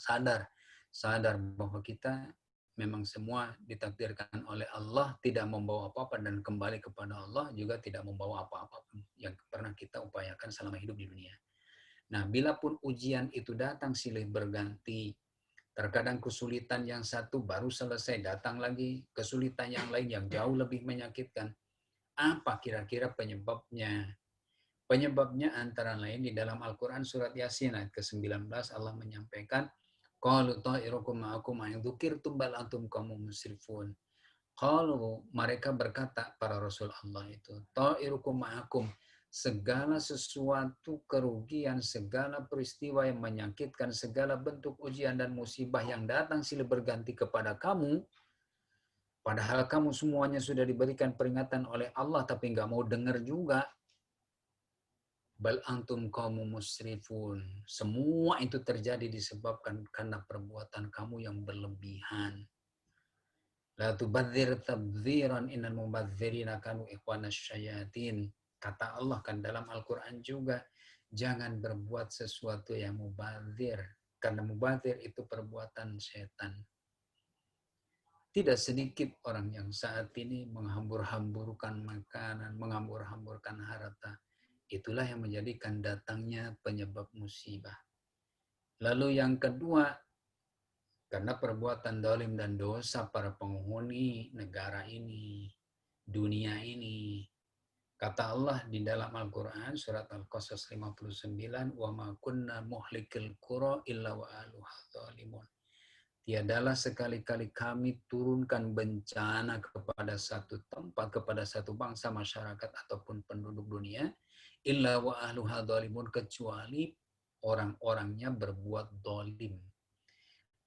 Sadar bahwa kita memang semua ditakdirkan oleh Allah, tidak membawa apa-apa, dan kembali kepada Allah juga tidak membawa apa-apa yang pernah kita upayakan selama hidup di dunia. Nah, bila pun ujian itu datang silih berganti, terkadang kesulitan yang satu baru selesai, datang lagi kesulitan yang lain yang jauh lebih menyakitkan. Apa kira-kira penyebabnya? Penyebabnya antara lain di dalam Al-Quran surat Yasin ayat ke-19 Allah menyampaikan, qalu ta'irukum ma'akum ma dzukirtum bal antum qaumun musrifun. Qalu, mereka berkata para rasul Allah itu, ta'irukum ma'akum, segala sesuatu kerugian, segala peristiwa yang menyakitkan, segala bentuk ujian dan musibah yang datang silih berganti kepada kamu, padahal kamu semuanya sudah diberikan peringatan oleh Allah, tapi nggak mau dengar juga. Bal antum qaumun musrifun. Semua itu terjadi disebabkan karena perbuatan kamu yang berlebihan. La tubadzir tabdziran innal mubadzirina kanu ikhwanas syayatin. Kata Allah kan dalam Al-Quran juga, jangan berbuat sesuatu yang mubadzir. Karena mubadzir itu perbuatan setan. Tidak sedikit orang yang saat ini menghambur-hamburkan makanan, menghambur-hamburkan harta. Itulah yang menjadikan datangnya penyebab musibah. Lalu yang kedua, karena perbuatan zalim dan dosa para penghuni negara ini, dunia ini. Kata Allah di dalam Al-Quran, surat Al-Qasas 59, وَمَا كُنَّا مُحْلِكِ الْقُرَى إِلَّا وَأَهْلُهَا ظَالِمُونَ. Tiadalah sekali-kali kami turunkan bencana kepada satu tempat, kepada satu bangsa, masyarakat, ataupun penduduk dunia, illa wa ahluha dhalimun, kecuali orang-orangnya berbuat zalim.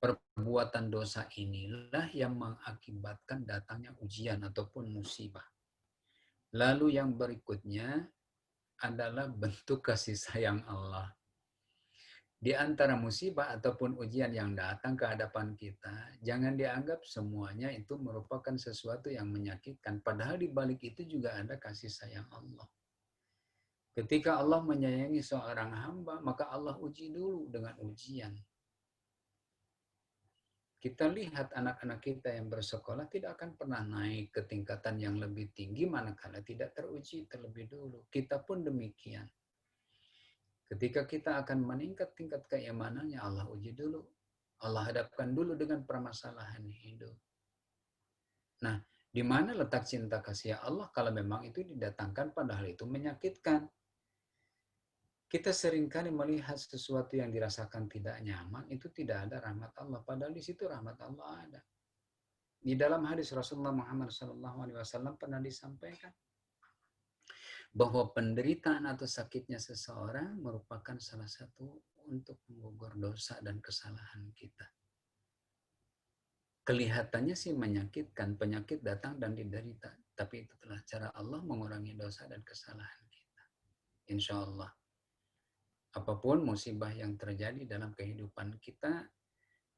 Perbuatan dosa inilah yang mengakibatkan datangnya ujian ataupun musibah. Lalu yang berikutnya adalah bentuk kasih sayang Allah. Di antara musibah ataupun ujian yang datang ke hadapan kita, jangan dianggap semuanya itu merupakan sesuatu yang menyakitkan. Padahal di balik itu juga ada kasih sayang Allah. Ketika Allah menyayangi seorang hamba, maka Allah uji dulu dengan ujian. Kita lihat anak-anak kita yang bersekolah tidak akan pernah naik ke tingkatan yang lebih tinggi manakala tidak teruji terlebih dulu. Kita pun demikian. Ketika kita akan meningkat tingkat keimanannya, Allah uji dulu. Allah hadapkan dulu dengan permasalahan hidup. Nah, di mana letak cinta kasih Allah kalau memang itu didatangkan padahal itu menyakitkan? Kita seringkali melihat sesuatu yang dirasakan tidak nyaman, itu tidak ada rahmat Allah. Padahal di situ rahmat Allah ada. Di dalam hadis Rasulullah Muhammad SAW pernah disampaikan bahwa penderitaan atau sakitnya seseorang merupakan salah satu untuk mengukur dosa dan kesalahan kita. Kelihatannya sih menyakitkan, penyakit datang dan diderita. Tapi itu adalah cara Allah mengurangi dosa dan kesalahan kita. Insya Allah. Apapun musibah yang terjadi dalam kehidupan kita,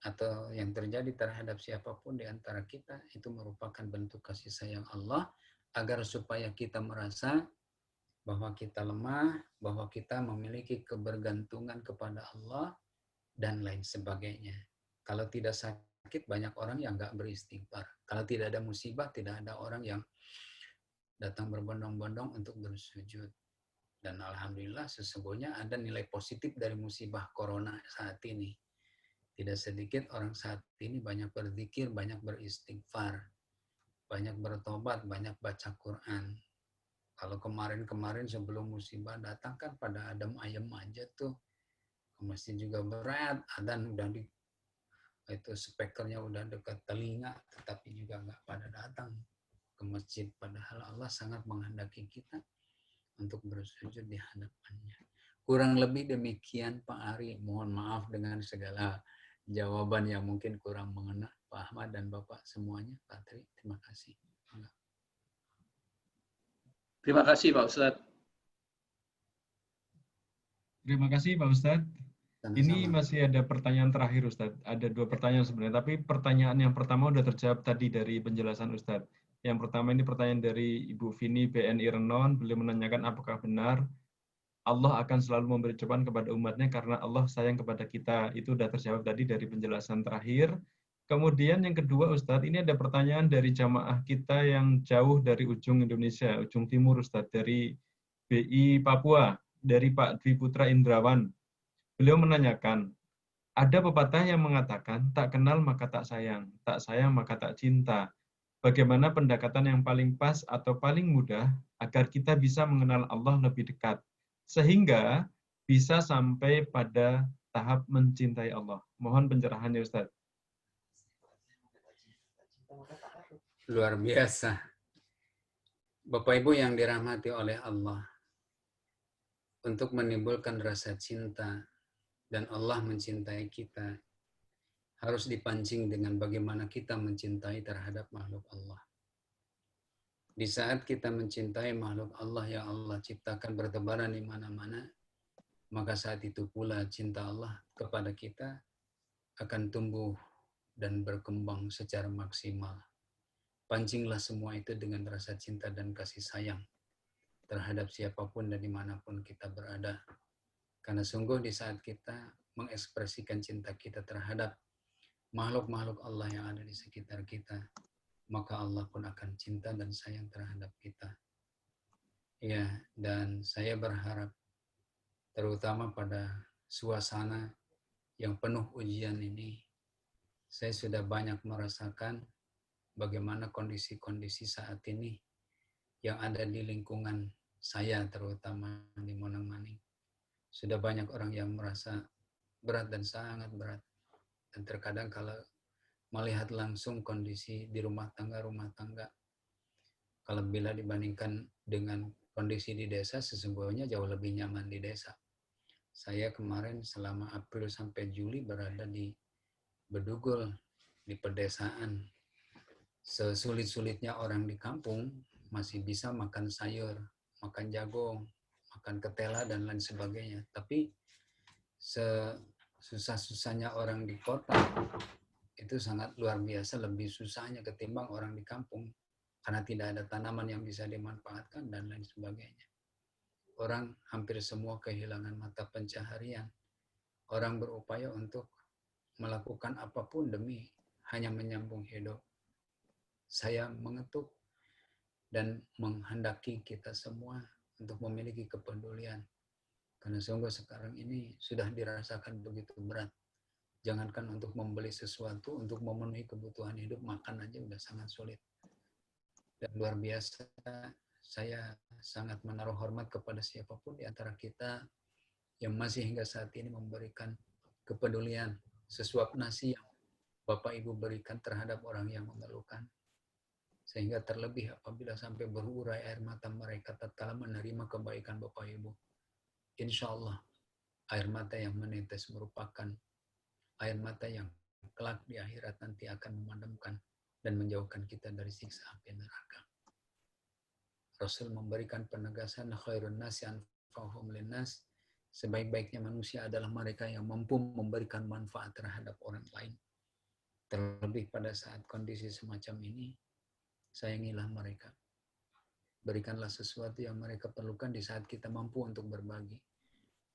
atau yang terjadi terhadap siapapun di antara kita, itu merupakan bentuk kasih sayang Allah, agar supaya kita merasa bahwa kita lemah, bahwa kita memiliki kebergantungan kepada Allah, dan lain sebagainya. Kalau tidak sakit, banyak orang yang nggak beristighfar. Kalau tidak ada musibah, tidak ada orang yang datang berbondong-bondong untuk bersujud. Dan alhamdulillah sesungguhnya ada nilai positif dari musibah corona saat ini. Tidak sedikit orang saat ini banyak berzikir, banyak beristighfar, banyak bertobat, banyak baca Quran. Kalau kemarin-kemarin sebelum musibah datang kan pada adem ayem aja tuh. Ke masjid juga berat, adzan udah di itu speakernya udah dekat telinga, tetapi juga nggak pada datang ke masjid. Padahal Allah sangat menghendaki kita untuk bersujud di hadapannya. Kurang lebih demikian Pak Ari. Mohon maaf dengan segala jawaban yang mungkin kurang mengena Pak Ahmad dan Bapak semuanya. Pak Tri, terima kasih. Terima kasih Pak Ustadz. Terima kasih Pak Ustadz. Sama-sama. Ini masih ada pertanyaan terakhir Ustadz. Ada 2 pertanyaan sebenarnya, tapi pertanyaan yang pertama sudah terjawab tadi dari penjelasan Ustadz. Yang pertama ini pertanyaan dari Ibu Vini BNI Renon. Beliau menanyakan apakah benar Allah akan selalu memberi cobaan kepada umatnya karena Allah sayang kepada kita. Itu sudah terjawab tadi dari penjelasan terakhir. Kemudian yang kedua Ustadz, ini ada pertanyaan dari jamaah kita yang jauh dari ujung Indonesia, ujung timur Ustadz, dari BI Papua, dari Pak Dwi Putra Indrawan. Beliau menanyakan, ada pepatah yang mengatakan, tak kenal maka tak sayang maka tak cinta. Bagaimana pendekatan yang paling pas atau paling mudah agar kita bisa mengenal Allah lebih dekat, sehingga bisa sampai pada tahap mencintai Allah. Mohon pencerahannya Ustaz. Luar biasa. Bapak Ibu yang dirahmati oleh Allah. untuk menimbulkan rasa cinta dan Allah mencintai kita harus dipancing dengan bagaimana kita mencintai terhadap makhluk Allah. Di saat kita mencintai makhluk Allah yang Allah ciptakan bertebaran di mana-mana, maka saat itu pula cinta Allah kepada kita akan tumbuh dan berkembang secara maksimal. Pancinglah semua itu dengan rasa cinta dan kasih sayang terhadap siapapun dan dimanapun kita berada. Karena sungguh di saat kita mengekspresikan cinta kita terhadap makhluk-makhluk Allah yang ada di sekitar kita, maka Allah pun akan cinta dan sayang terhadap kita. Ya, dan saya berharap terutama pada suasana yang penuh ujian ini, saya sudah banyak merasakan bagaimana kondisi-kondisi saat ini yang ada di lingkungan saya, terutama di Monang Maning. Sudah banyak orang yang merasa berat dan sangat berat. Dan terkadang kalau melihat langsung kondisi di rumah tangga, kalau bila dibandingkan dengan kondisi di desa, sesungguhnya jauh lebih nyaman di desa. Saya kemarin selama April sampai Juli berada di Bedugul, di pedesaan. Sesulit-sulitnya orang di kampung masih bisa makan sayur, makan jagung, makan ketela, dan lain sebagainya. Tapi susah-susahnya orang di kota itu sangat luar biasa, lebih susahnya ketimbang orang di kampung karena tidak ada tanaman yang bisa dimanfaatkan dan lain sebagainya. Orang hampir semua kehilangan mata pencaharian. Orang berupaya untuk melakukan apapun demi hanya menyambung hidup. Saya mengetuk dan menghendaki kita semua untuk memiliki kepedulian. Karena sungguh sekarang ini sudah dirasakan begitu berat. Jangankan untuk membeli sesuatu, untuk memenuhi kebutuhan hidup, makan aja udah sangat sulit. Dan luar biasa, saya sangat menaruh hormat kepada siapapun di antara kita yang masih hingga saat ini memberikan kepedulian, sesuap nasi yang Bapak Ibu berikan terhadap orang yang memerlukan. Sehingga terlebih apabila sampai berurai air mata mereka tatkala menerima kebaikan Bapak Ibu. Insya Allah, air mata yang menetes merupakan air mata yang kelak di akhirat nanti akan memadamkan dan menjauhkan kita dari siksa api neraka. Rasul memberikan penegasan khairun nasi anfa'uhum linnas, sebaik-baiknya manusia adalah mereka yang mampu memberikan manfaat terhadap orang lain. Terlebih pada saat kondisi semacam ini, sayangilah mereka. Berikanlah sesuatu yang mereka perlukan di saat kita mampu untuk berbagi.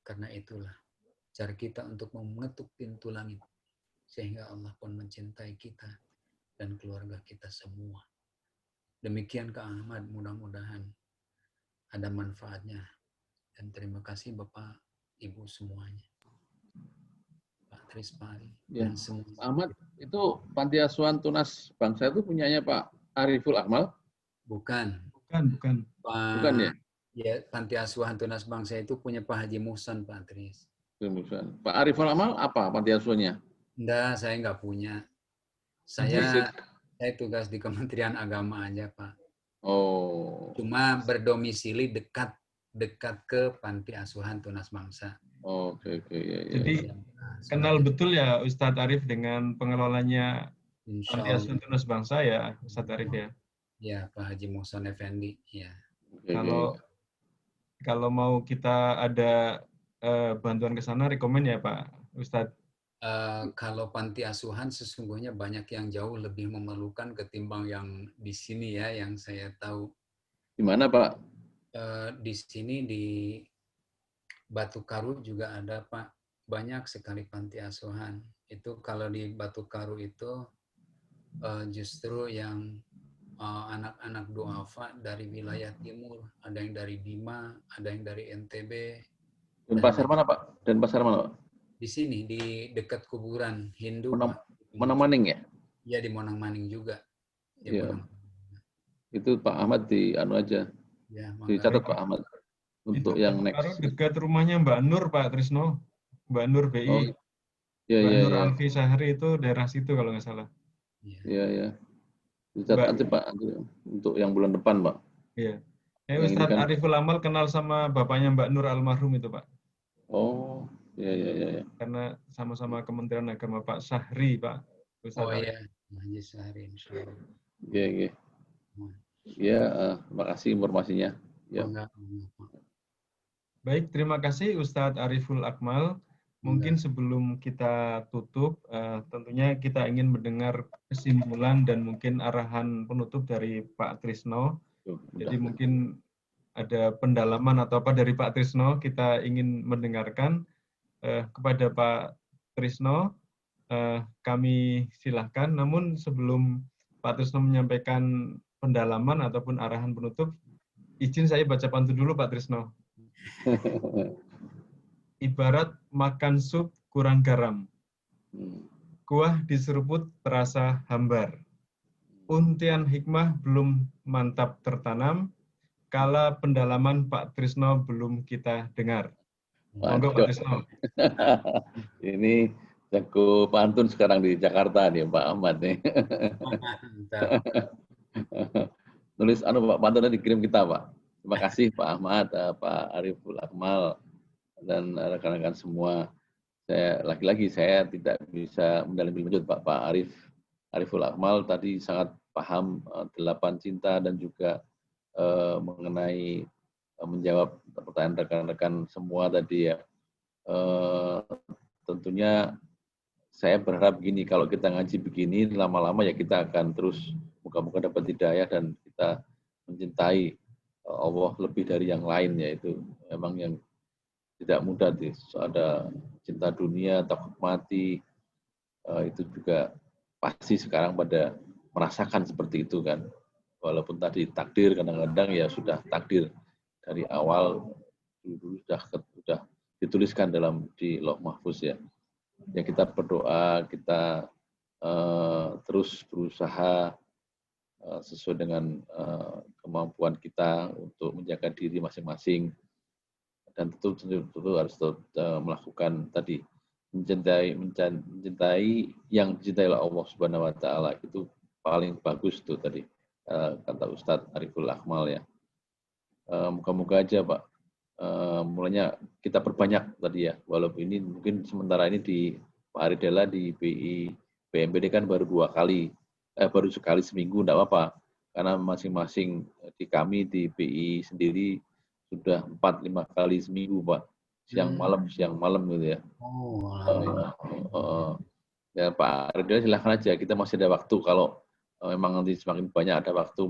Karena itulah cara kita untuk mengetuk pintu langit sehingga Allah pun mencintai kita dan keluarga kita semua. Demikian Kak Ahmad, mudah-mudahan ada manfaatnya. Dan terima kasih Bapak, Ibu semuanya. Pak Tris, Pak Ali, Ya. dan semua. Pak Ahmad, itu Panti Asuhan Tunas Bangsa itu punyanya Pak Ariful Akmal? Bukan. Bukan. Bukan ya? Ya, Panti Asuhan Tunas Bangsa itu punya Pak Haji Muhsan, Pak Tris. Pak Ariful Akmal apa Panti Asuhannya? Enggak, saya enggak punya. Saya tugas di Kementerian Agama aja, Pak. Oh. Cuma berdomisili dekat ke Panti Asuhan Tunas Bangsa. Oke. Ya. Jadi kenal betul ya Ustadz Arif dengan pengelolanya Panti Asuhan Tunas Bangsa ya, Ustadz Arif ya? Ya, Pak Haji Muhsan Effendi. Ya. Kalau mau kita ada bantuan ke sana, rekomen ya Pak Ustadz? Kalau panti asuhan sesungguhnya banyak yang jauh lebih memerlukan ketimbang yang di sini ya, yang saya tahu. Di mana Pak? Di sini di Batu Karu juga ada Pak, banyak sekali panti asuhan. Itu kalau di Batu Karu itu justru yang anak-anak duafa dari wilayah timur, ada yang dari Bima, ada yang dari NTB. Dan pasar mana Pak? Di sini, di dekat kuburan Hindu. Monang Maning ya? Iya, di Monang Maning juga. Iya. Itu Pak Ahmad di anu aja. Ya, dicatat Pak Ahmad. Untuk itu yang next. Dekat rumahnya Mbak Nur Pak Trisno. Mbak Nur BI. Oh, Mbak Nur Alfi Sahri itu daerah situ kalau nggak salah. Iya. Dicatat nanti Pak. Untuk yang bulan depan Pak. Iya. Yang ini Ustadz kan. Ariful Amal kenal sama bapaknya Mbak Nur almarhum itu, Pak. Oh, ya. Karena sama-sama Kementerian Agama Pak Syahri, Pak. Oh Ustadz Arif. iya, Haji Syahri, insyaallah. Iya. Ya, terima kasih informasinya. Ya. Enggak. Baik, terima kasih Ustadz Ariful Akmal. Mungkin sebelum kita tutup, tentunya kita ingin mendengar kesimpulan dan mungkin arahan penutup dari Pak Trisno. Jadi mungkin ada pendalaman atau apa dari Pak Trisno, kita ingin mendengarkan. Kepada Pak Trisno, kami silahkan. Namun sebelum Pak Trisno menyampaikan pendalaman ataupun arahan penutup, izin saya baca pantun dulu Pak Trisno. Ibarat makan sup kurang garam, kuah diseruput terasa hambar. Untian hikmah belum mantap tertanam, kala pendalaman Pak Trisno belum kita dengar. Monggo Pak Trisno. Ini jago pantun sekarang di Jakarta nih Pak Ahmad nih. Nulis Pak pantunnya dikirim kita Pak. Terima kasih Pak Ahmad, Pak Ariful Akmal, dan rekan-rekan semua. Lagi-lagi saya tidak bisa mendalami lebih lanjut Pak Ariful Akmal tadi sangat paham 8 cinta dan juga mengenai menjawab pertanyaan rekan-rekan semua tadi ya. Tentunya saya berharap gini, kalau kita ngaji begini lama-lama ya kita akan terus muka-muka dapat hidayah dan kita mencintai Allah lebih dari yang lain, yaitu memang yang tidak mudah sih. Ada cinta dunia, takut mati, itu juga pasti sekarang pada merasakan seperti itu kan. Walaupun tadi takdir kadang-kadang ya sudah takdir dari awal dulu sudah dituliskan di Lauh Mahfuz ya. Ya kita berdoa, kita terus berusaha sesuai dengan kemampuan kita untuk menjaga diri masing-masing, dan tentu harus melakukan tadi mencintai yang dicintai oleh Allah Subhanahu Wa Taala, itu paling bagus tuh tadi kata Ustadz Ariful Akmal ya. Moga-moga aja Pak, mulanya kita perbanyak tadi ya, walaupun ini mungkin sementara ini di Pak Aridela di BMPD kan baru baru sekali seminggu, enggak apa-apa, karena masing-masing di kami di BI sendiri sudah 4-5 kali seminggu Pak, siang malam gitu ya. Ya Pak Aridela silahkan aja, kita masih ada waktu kalau memang nanti semakin banyak ada waktu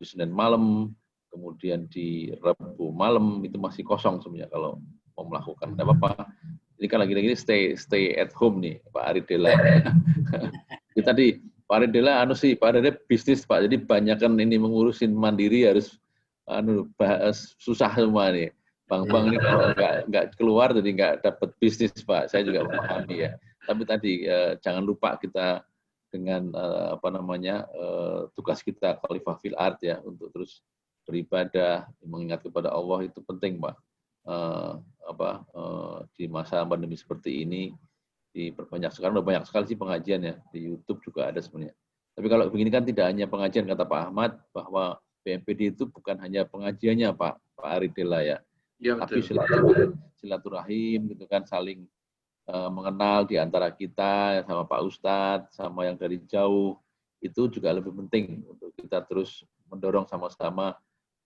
di Senin malam, kemudian di Rabu malam itu masih kosong sebenarnya kalau mau melakukan, tidak apa-apa. Ini kan lagi-lagi stay at home nih Pak Aridela. Jadi tadi Pak Aridela Pak Aridela bisnis Pak, jadi banyak kan ini mengurusin mandiri harus susah semua nih. Bang-bang ini kalau nggak keluar jadi nggak dapat bisnis Pak. Saya juga memahami ya. Tapi tadi jangan lupa kita dengan tugas kita Khalifah fil Ard ya, untuk terus beribadah, mengingat kepada Allah itu penting Pak. Di masa pandemi seperti ini diperbanyak, sekarang udah banyak sekali sih pengajian ya, di YouTube juga ada sebenarnya. Tapi kalau begini kan tidak hanya pengajian, kata Pak Ahmad bahwa BMPD itu bukan hanya pengajiannya Pak Aridela ya, tapi silaturahim gitu kan, saling mengenal di antara kita sama Pak Ustadz, sama yang dari jauh, itu juga lebih penting untuk kita terus mendorong sama-sama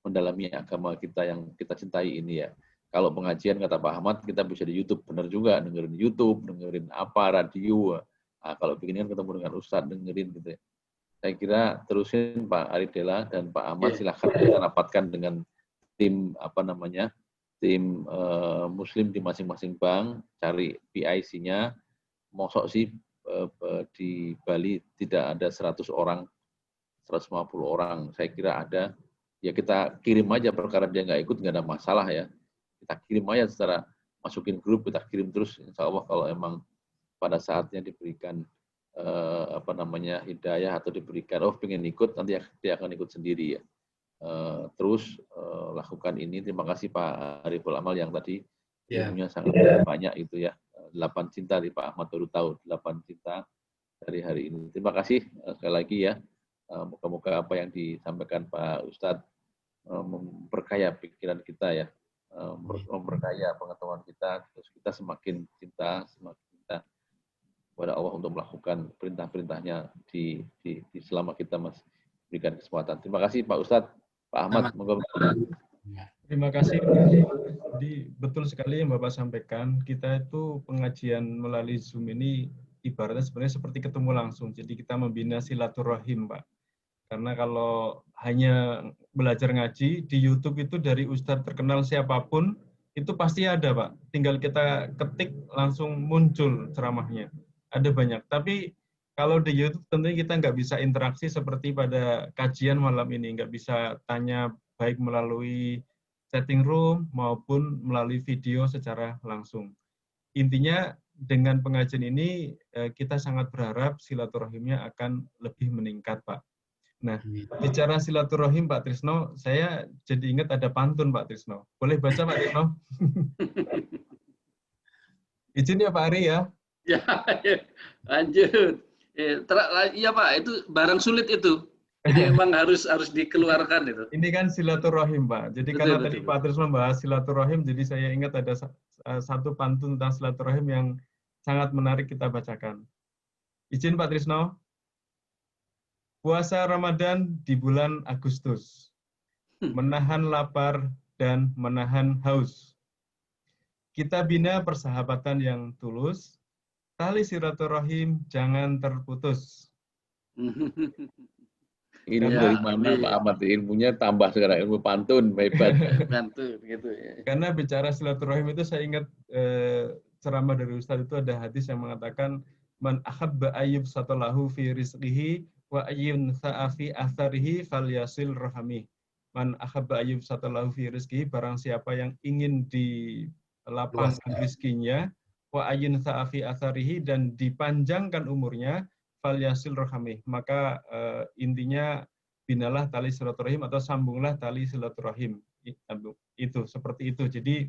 mendalami agama kita yang kita cintai ini ya. Kalau pengajian kata Pak Ahmad kita bisa di YouTube, benar juga, dengerin YouTube, dengerin radio. Nah, kalau begini kan ketemu dengan Ustadz, dengerin gitu ya. Saya kira terusin Pak Aridela dan Pak Ahmad, silahkan kita rapatkan dengan tim tim Muslim di masing-masing bank, cari PIC-nya. Mosok sih di Bali tidak ada 100 orang, 150 orang. Saya kira ada. Ya kita kirim aja, perkara dia nggak ikut nggak ada masalah ya. Kita kirim aja secara masukin grup, kita kirim terus. Insya Allah kalau emang pada saatnya diberikan hidayah atau diberikan pengen ikut, nanti dia akan ikut sendiri ya. Terus lakukan ini. Terima kasih Pak Ariful Amal yang tadi ilmunya sangat banyak itu ya. 8 cinta di Pak Ahmad baru tahu 8 cinta dari hari ini. Terima kasih sekali lagi ya. Moga-moga apa yang disampaikan Pak Ustadz memperkaya pikiran kita ya, memperkaya pengetahuan kita, terus kita semakin cinta kepada Allah untuk melakukan perintah-perintahnya di selama kita masih berikan kesempatan. Terima kasih Pak Ustadz, Pak Ahmad. Terima kasih. Jadi betul sekali yang Bapak sampaikan, kita itu pengajian melalui Zoom ini ibaratnya sebenarnya seperti ketemu langsung. Jadi kita membina silaturahim, Pak. Karena kalau hanya belajar ngaji di YouTube itu dari ustadz terkenal siapapun, itu pasti ada, Pak. Tinggal kita ketik langsung muncul ceramahnya. Ada banyak. Tapi kalau di YouTube tentunya kita nggak bisa interaksi seperti pada kajian malam ini. Nggak bisa tanya baik melalui chatting room maupun melalui video secara langsung. Intinya dengan pengajian ini kita sangat berharap silaturahimnya akan lebih meningkat, Pak. Nah, bicara silaturahim Pak Trisno, saya jadi ingat ada pantun Pak Trisno. Boleh baca Pak Trisno? Izin ya Pak Ari ya. Ya, lanjut. Iya Pak, itu barang sulit itu. Jadi memang harus dikeluarkan itu. Ini kan silaturahim Pak. Jadi karena tadi Pak Trisno membahas silaturahim, jadi saya ingat ada satu pantun tentang silaturahim yang sangat menarik kita bacakan. Izin Pak Trisno. Puasa Ramadan di bulan Agustus. Menahan lapar dan menahan haus. Kita bina persahabatan yang tulus. Tali silaturahim jangan terputus. Ini dari mana Pak Ahmad? Ilmunya tambah sekarang, ilmu pantun, hebat. Pantun gitu ya. Karena bicara silaturahim itu saya ingat ceramah dari Ustadz itu ada hadis yang mengatakan man ahabba ayyub satalahu fi rizqihi wa ayyun sa'afi atharihi falyasil rahami. Man ahabba ayyub satalahu fi rizqihi, barang siapa yang ingin dilapangkan rizkinya, wa ayyun sa'afi atharihi, dan dipanjangkan umurnya, falyasil rahami, maka intinya binalah tali silaturahim atau sambunglah tali silaturahim. Itu seperti itu. Jadi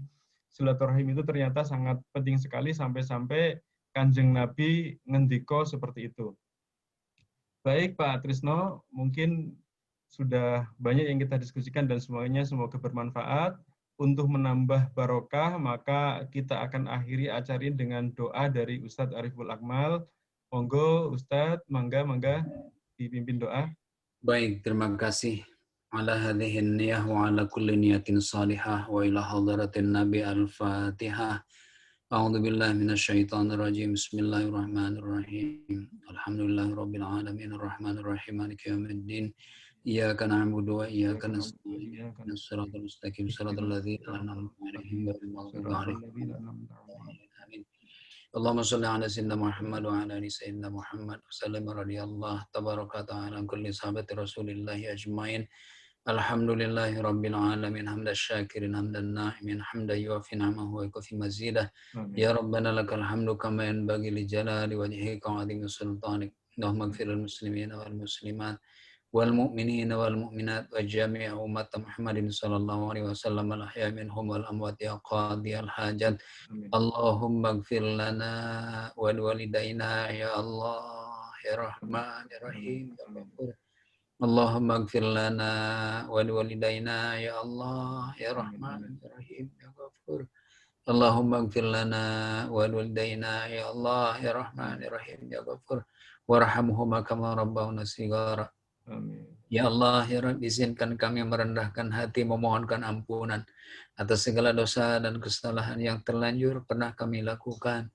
silaturahim itu ternyata sangat penting sekali sampai-sampai Kanjeng Nabi ngendiko seperti itu. Baik Pak Trisno, mungkin sudah banyak yang kita diskusikan dan semuanya semoga bermanfaat. Untuk menambah barokah, maka kita akan akhiri acara ini dengan doa dari Ustadz Ariful Akmal. Monggo Ustadz, mangga dipimpin doa. Baik, terima kasih. Ala hadhihi niyah wa ala kulli niyatin salihah wa ila hadratin Nabi al-Fatihah. A'udzu billahi minasyaitonir rajim. Bismillahirrahmanirrahim. Alhamdulillahirabbil alamin arrahmanir rahim maliki yaumiddin. Iyyaka na'budu wa iyyaka nasta'in. Ihdinas siratal mustaqim siratal ladzina an'amta 'alaihim ghairil maghdubi 'alaihim. Amin. Allahumma shalli ala sayyidina Muhammad wa ala ali sayyidina Muhammad wa sallim radhiyallahu tabaraka ta'ala kulli sahabati Rasulillahi ajmain. Alhamdulillahi rabbil alamin hamdan syakirin hamdan na'imin hamdan yuwafi ni'amahu wa yukafi mazidah. Ya Rabbana lakal hamdu kama yanbaghi li jalali wajhika wa 'azimi sultanik. Allahumma ighfir lil muslimina wal muslimat wal mu'minina wal mu'minat wa jami'i umat Muhammadin sallallahu alaihi wasallam al ahya minhum wal amwat ya qadiyal hajat. Allahumma ighfir lana wal walidaina ya Allah ya Rahman ya Rahim ya Ghafur. Allahumma ighfir lana wal walidaina ya Allah ya Rahman ya Rahim ya Ghafur. Allahumma ighfir lana wal walidaina ya Allah ya Rahman ya Rahim ya Ghafur. Warhamhuma kama rabbawna shighara. Amin. Ya Allah, ya Rabb, izinkan kami merendahkan hati memohonkan ampunan atas segala dosa dan kesalahan yang terlanjur pernah kami lakukan.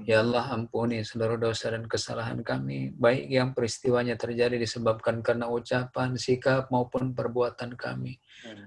Ya Allah, ampuni seluruh dosa dan kesalahan kami, baik yang peristiwanya terjadi disebabkan karena ucapan, sikap maupun perbuatan kami.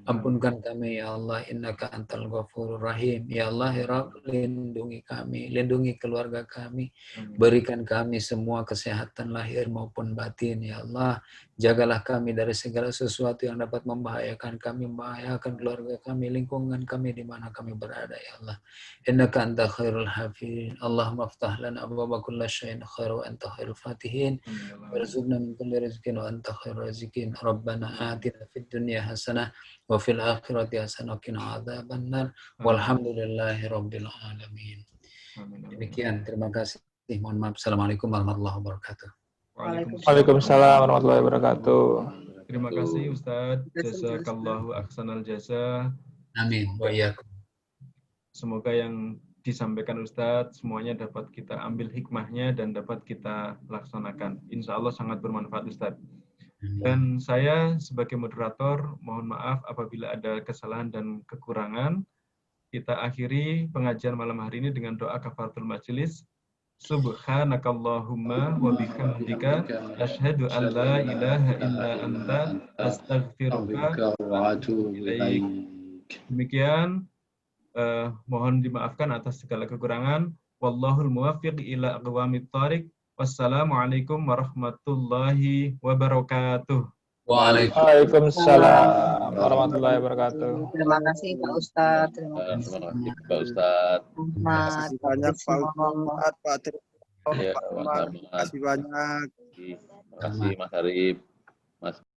Ampunkan kami ya Allah, innaka antal ghafurur rahim. Ya Allah, ya Rabb, lindungi kami, lindungi keluarga kami, berikan kami semua kesehatan lahir maupun batin ya Allah. Jagalah kami dari segala sesuatu yang dapat membahayakan kami, membahayakan keluarga kami, lingkungan kami di mana kami berada ya Allah. Innaka anta khairul hafidhin. Allahumma aftah lana abwaaba kulli syai'in khair wa anta khairul fatihin. Warzuqna min kulli rizqin wa anta khairur raziqin. Rabbana atina fid dunya hasanah wa fil akhirati hasanah wa qina adzabannar. Walhamdulillahi rabbil alamin. Demikian, terima kasih. Mohon maaf. Assalamualaikum warahmatullahi wabarakatuh. Waalaikumsalam warahmatullahi wabarakatuh. Terima kasih Ustadz. Jazakallahu ahsanal jasa. Amin. Wa iyyakum. Semoga yang disampaikan Ustadz semuanya dapat kita ambil hikmahnya dan dapat kita laksanakan. Insya Allah sangat bermanfaat Ustadz. Dan saya sebagai moderator mohon maaf apabila ada kesalahan dan kekurangan. Kita akhiri pengajian malam hari ini dengan doa kafaratul majelis. Subhanakallahumma wa bihamdika asyhadu an la ilaha illa anta astaghfiruka wa atubu ilaik. Demikian mohon dimaafkan atas segala kekurangan. Wallahul muwaffiq ila aqwamit thariq. Wassalamualaikum warahmatullahi wabarakatuh. Waalaikumsalam warahmatullahi wabarakatuh. Terima kasih Pak Ustadz. Terima Terima kasih Pak Ustadz. kasih Banyak Pak Ustadz, Pak Trisno, Ya, Pak Umar. Terima kasih banyak. Terima kasih Mas Arif. Mas